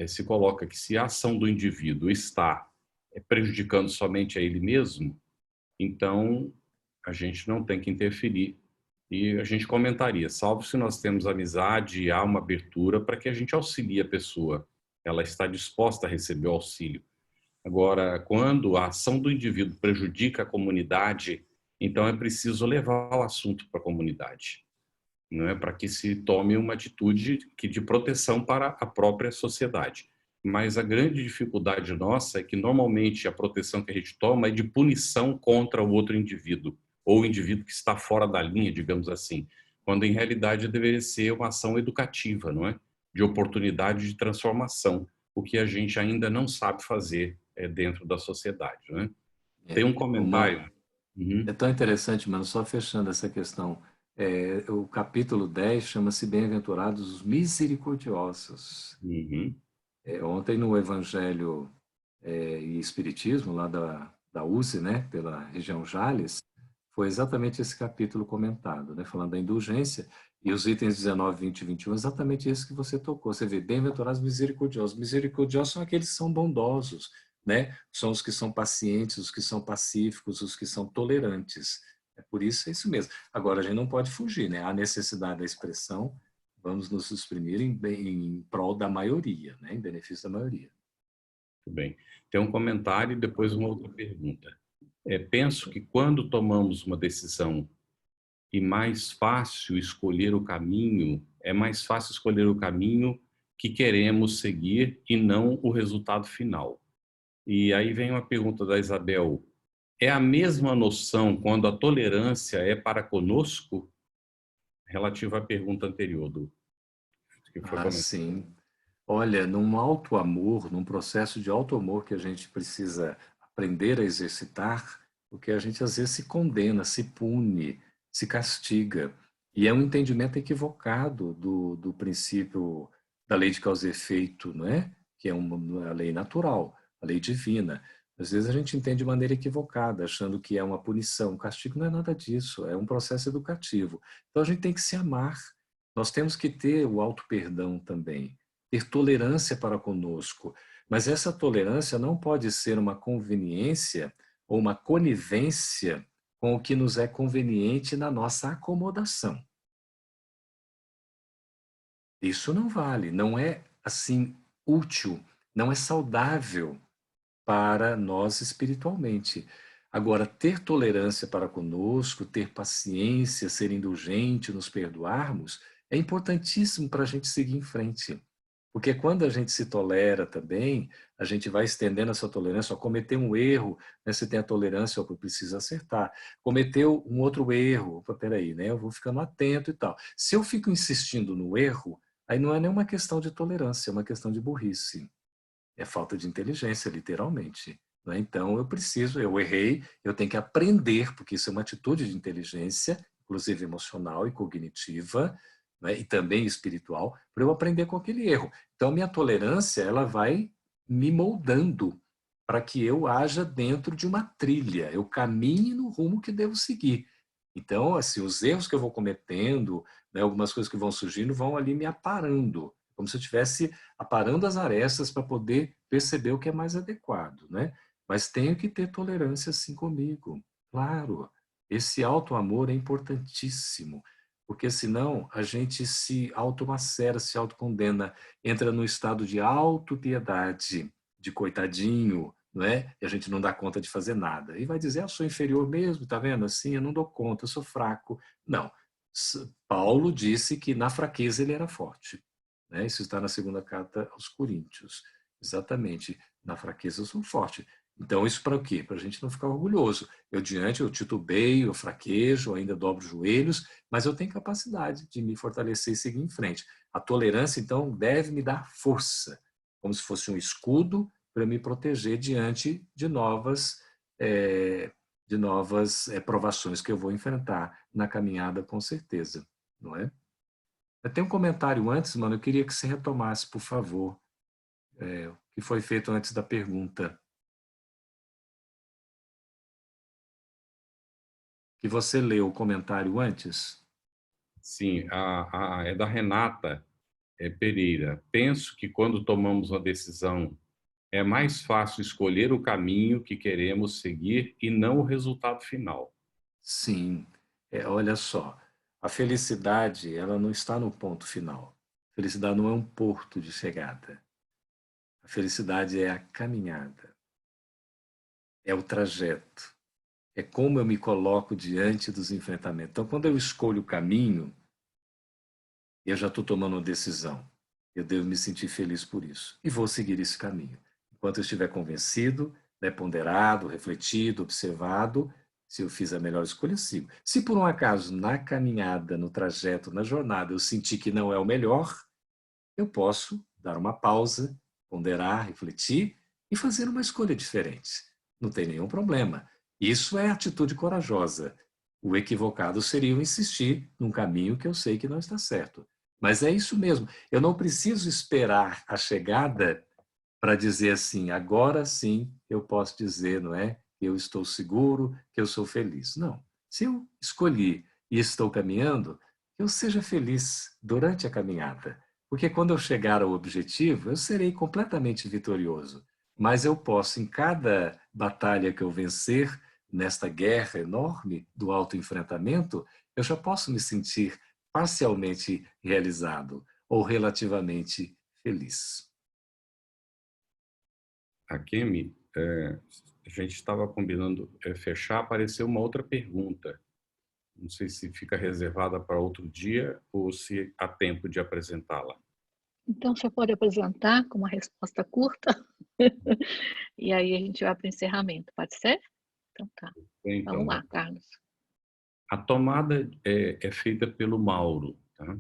se coloca que se a ação do indivíduo está prejudicando somente a ele mesmo, então a gente não tem que interferir. E a gente comentaria, salvo se nós temos amizade e há uma abertura para que a gente auxilie a pessoa. Ela está disposta a receber o auxílio. Agora, quando a ação do indivíduo prejudica a comunidade, então é preciso levar o assunto para a comunidade, não é? Para que se tome uma atitude de proteção para a própria sociedade. Mas a grande dificuldade nossa é que normalmente a proteção que a gente toma é de punição contra o outro indivíduo, ou o indivíduo que está fora da linha, digamos assim, quando em realidade deveria ser uma ação educativa, não é? De oportunidade de transformação, o que a gente ainda não sabe fazer dentro da sociedade, não é? Tem um comentário. É tão interessante, mano, só fechando essa questão. O capítulo 10 chama-se Bem-aventurados os misericordiosos. Ontem no Evangelho e Espiritismo, lá da USE, né, pela região Jales, foi exatamente esse capítulo comentado, né, falando da indulgência, e os itens 19, 20 e 21, exatamente esse que você tocou. Você vê, bem-aventurados misericordiosos. Misericordiosos são aqueles que são bondosos, né? São os que são pacientes, os que são pacíficos, os que são tolerantes. É por isso, é isso mesmo. Agora, a gente não pode fugir, né? Há necessidade da expressão, vamos nos exprimir em prol da maioria, né? Em benefício da maioria. Muito bem. Tem um comentário e depois uma outra pergunta. Penso que quando tomamos uma decisão e mais fácil escolher o caminho, é mais fácil escolher o caminho que queremos seguir e não o resultado final. E aí vem uma pergunta da Isabel. É a mesma noção quando a tolerância é para conosco? Relativa à pergunta anterior que foi comentado. Sim. Olha, num alto amor, num processo de alto amor que a gente precisa aprender a exercitar, porque a gente às vezes se condena, se pune, se castiga. E é um entendimento equivocado do princípio da lei de causa e efeito, não é? Que é uma lei natural, a lei divina. Às vezes a gente entende de maneira equivocada, achando que é uma punição. O castigo não é nada disso, é um processo educativo. Então a gente tem que se amar. Nós temos que ter o auto-perdão também, ter tolerância para conosco. Mas essa tolerância não pode ser uma conveniência ou uma conivência com o que nos é conveniente na nossa acomodação. Isso não vale, não é assim útil, não é saudável para nós espiritualmente. Agora, ter tolerância para conosco, ter paciência, ser indulgente, nos perdoarmos, é importantíssimo para a gente seguir em frente. Porque quando a gente se tolera também, a gente vai estendendo essa tolerância. Ó, cometeu um erro, né, você tem a tolerância, ó, precisa acertar. Cometeu um outro erro, opa, peraí, né, eu vou ficando atento e tal. Se eu fico insistindo no erro, aí não é nenhuma questão de tolerância, é uma questão de burrice. É falta de inteligência, literalmente. Né? Então, eu errei, eu tenho que aprender, porque isso é uma atitude de inteligência, inclusive emocional e cognitiva, né? E também espiritual, para eu aprender com aquele erro. Então, minha tolerância, ela vai me moldando para que eu haja dentro de uma trilha, eu caminhe no rumo que devo seguir. Então, assim, os erros que eu vou cometendo, né, algumas coisas que vão surgindo, vão ali me aparando, como se eu estivesse aparando as arestas para poder perceber o que é mais adequado, né? Mas tenho que ter tolerância assim comigo, claro. Esse auto-amor é importantíssimo, porque senão a gente se automacera, se autocondena, entra no estado de autopiedade, de coitadinho, não é? E a gente não dá conta de fazer nada. E vai dizer, eu sou inferior mesmo, tá vendo? Assim, eu não dou conta, eu sou fraco. Não. Paulo disse que na fraqueza ele era forte. Né? Isso está na segunda carta aos Coríntios. Exatamente. Na fraqueza eu sou forte. Então, isso para o quê? Para a gente não ficar orgulhoso. Eu titubeio, eu fraquejo, eu ainda dobro os joelhos, mas eu tenho capacidade de me fortalecer e seguir em frente. A tolerância, então, deve me dar força, como se fosse um escudo para me proteger diante de novas provações que eu vou enfrentar na caminhada, com certeza. Não é? Eu tenho um comentário antes, mano, eu queria que você retomasse, por favor, o que foi feito antes da pergunta. Que você leu o comentário antes? Sim, é da Renata Pereira. Penso que quando tomamos uma decisão, é mais fácil escolher o caminho que queremos seguir e não o resultado final. Sim. Olha só, a felicidade, ela não está no ponto final. A felicidade não é um porto de chegada. A felicidade é a caminhada. é o trajeto, é como eu me coloco diante dos enfrentamentos. Então, quando eu escolho o caminho, eu já estou tomando uma decisão. Eu devo me sentir feliz por isso. E vou seguir esse caminho. Enquanto eu estiver convencido, né, ponderado, refletido, observado, se eu fiz a melhor escolha, eu sigo. Se por um acaso, na caminhada, no trajeto, na jornada, eu sentir que não é o melhor, eu posso dar uma pausa, ponderar, refletir e fazer uma escolha diferente. Não tem nenhum problema. Isso é atitude corajosa. O equivocado seria eu insistir num caminho que eu sei que não está certo. Mas é isso mesmo. Eu não preciso esperar a chegada para dizer assim, agora sim eu posso dizer, não é? Que eu estou seguro, que eu sou feliz. Não. Se eu escolhi e estou caminhando, que eu seja feliz durante a caminhada. Porque quando eu chegar ao objetivo, eu serei completamente vitorioso. Mas eu posso, em cada batalha que eu vencer, nesta guerra enorme do autoenfrentamento, eu já posso me sentir parcialmente realizado ou relativamente feliz. A Kemi, a gente estava combinando fechar, apareceu uma outra pergunta. Não sei se fica reservada para outro dia ou se há tempo de apresentá-la. Então, você pode apresentar com uma resposta curta e aí a gente vai para o encerramento, pode ser? Então tá. Então, Vamos lá, Carlos. A tomada é feita pelo Mauro. Tá?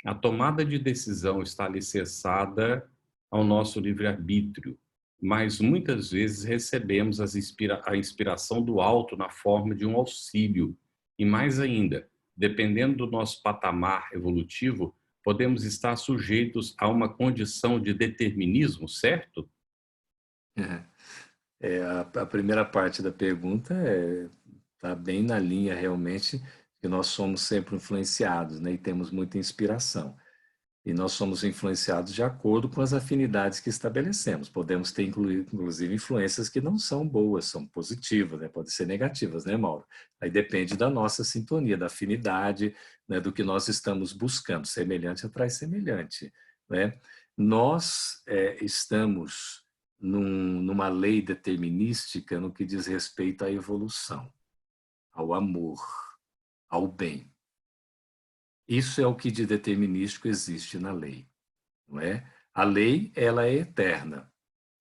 A tomada de decisão está alicerçada ao nosso livre-arbítrio, mas muitas vezes recebemos a inspiração do alto na forma de um auxílio. E mais ainda, dependendo do nosso patamar evolutivo, podemos estar sujeitos a uma condição de determinismo, certo? A primeira parte da pergunta está bem na linha realmente que nós somos sempre influenciados, né, e temos muita inspiração. E nós somos influenciados de acordo com as afinidades que estabelecemos. Podemos ter, inclusive, influências que não são boas, são positivas, né? Podem ser negativas, né, Mauro? Aí depende da nossa sintonia, da afinidade, né, do que nós estamos buscando. Semelhante atrai semelhante, né? Nós estamos numa lei determinística no que diz respeito à evolução, ao amor, ao bem. Isso é o que de determinístico existe na lei, não é? A lei, ela é eterna,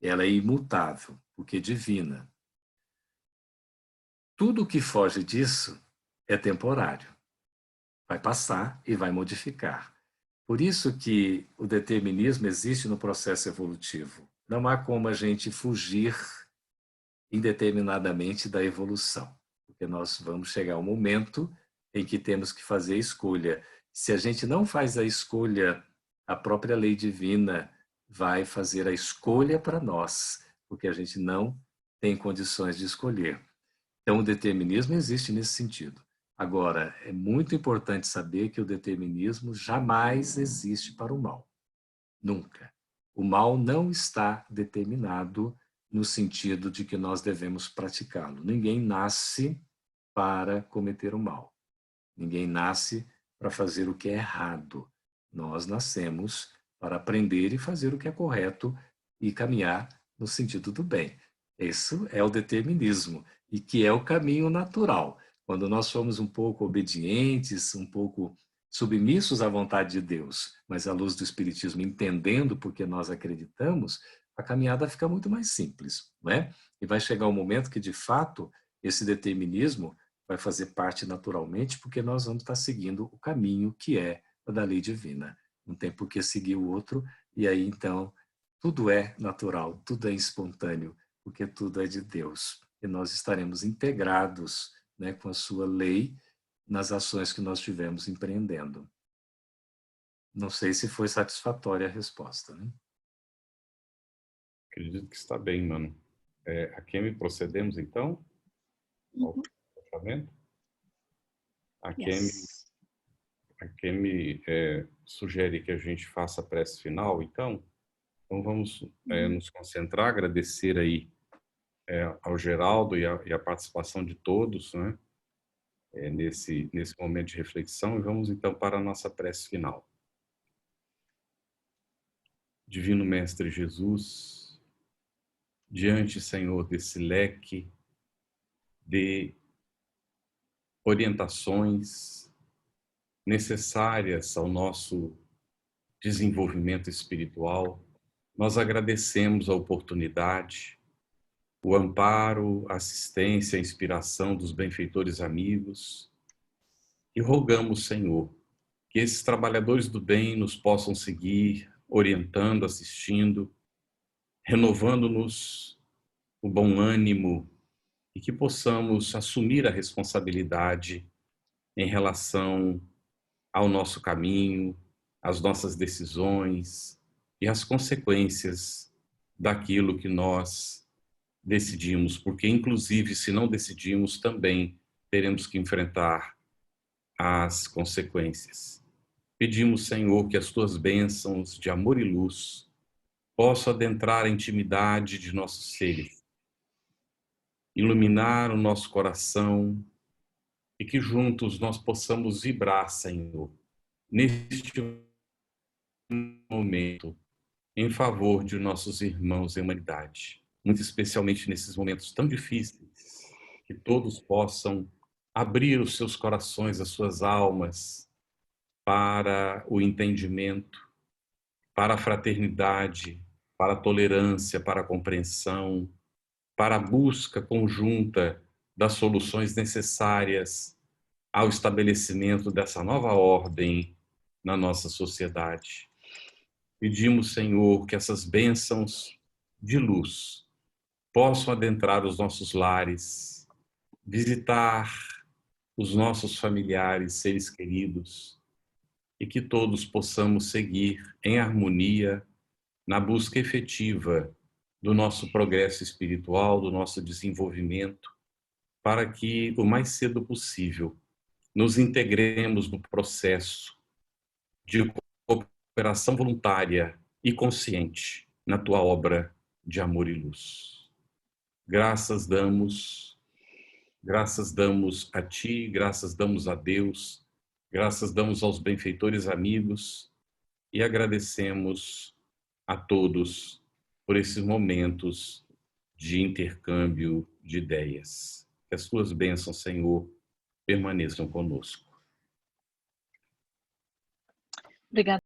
ela é imutável, porque é divina. Tudo que foge disso é temporário. Vai passar e vai modificar. Por isso que o determinismo existe no processo evolutivo. Não há como a gente fugir indeterminadamente da evolução, porque nós vamos chegar ao momento em que temos que fazer a escolha. Se a gente não faz a escolha, a própria lei divina vai fazer a escolha para nós, porque a gente não tem condições de escolher. Então, o determinismo existe nesse sentido. Agora, é muito importante saber que o determinismo jamais existe para o mal. Nunca. O mal não está determinado no sentido de que nós devemos praticá-lo. Ninguém nasce para cometer o mal. Ninguém nasce para fazer o que é errado. Nós nascemos para aprender e fazer o que é correto e caminhar no sentido do bem. Isso é o determinismo e que é o caminho natural. Quando nós somos um pouco obedientes, um pouco submissos à vontade de Deus, mas à luz do Espiritismo, entendendo porque nós acreditamos, a caminhada fica muito mais simples, não é? E vai chegar um momento que, de fato, esse determinismo vai fazer parte naturalmente, porque nós vamos estar seguindo o caminho que é o da lei divina. Não tem por que seguir o outro, e aí então tudo é natural, tudo é espontâneo, porque tudo é de Deus. E nós estaremos integrados, né, com a sua lei nas ações que nós estivermos empreendendo. Não sei se foi satisfatória a resposta, né? Acredito que está bem, mano. A Kemi, procedemos então ao fechamento? A Kemi sugere que a gente faça a prece final, então. Então vamos nos concentrar, agradecer aí ao Geraldo e a participação de todos, né? Nesse momento de reflexão, e vamos então para a nossa prece final. Divino Mestre Jesus, diante, Senhor, desse leque dê orientações necessárias ao nosso desenvolvimento espiritual. Nós agradecemos a oportunidade, o amparo, a assistência, a inspiração dos benfeitores amigos e rogamos, Senhor, que esses trabalhadores do bem nos possam seguir, orientando, assistindo, renovando-nos o bom ânimo e que possamos assumir a responsabilidade em relação ao nosso caminho, às nossas decisões e às consequências daquilo que nós decidimos, porque inclusive se não decidimos também teremos que enfrentar as consequências. Pedimos, Senhor, que as tuas bênçãos de amor e luz possam adentrar a intimidade de nossos seres, iluminar o nosso coração e que juntos nós possamos vibrar, Senhor, neste momento, em favor de nossos irmãos em humanidade, muito especialmente nesses momentos tão difíceis, que todos possam abrir os seus corações, as suas almas, para o entendimento, para a fraternidade, para a tolerância, para a compreensão, para a busca conjunta das soluções necessárias ao estabelecimento dessa nova ordem na nossa sociedade. Pedimos, Senhor, que essas bênçãos de luz possam adentrar os nossos lares, visitar os nossos familiares, seres queridos, e que todos possamos seguir em harmonia na busca efetiva do nosso progresso espiritual, do nosso desenvolvimento, para que o mais cedo possível nos integremos no processo de cooperação voluntária e consciente na tua obra de amor e luz. Graças damos a ti, graças damos a Deus, graças damos aos benfeitores amigos e agradecemos a todos por esses momentos de intercâmbio de ideias. Que as tuas bênçãos, Senhor, permaneçam conosco. Obrigada.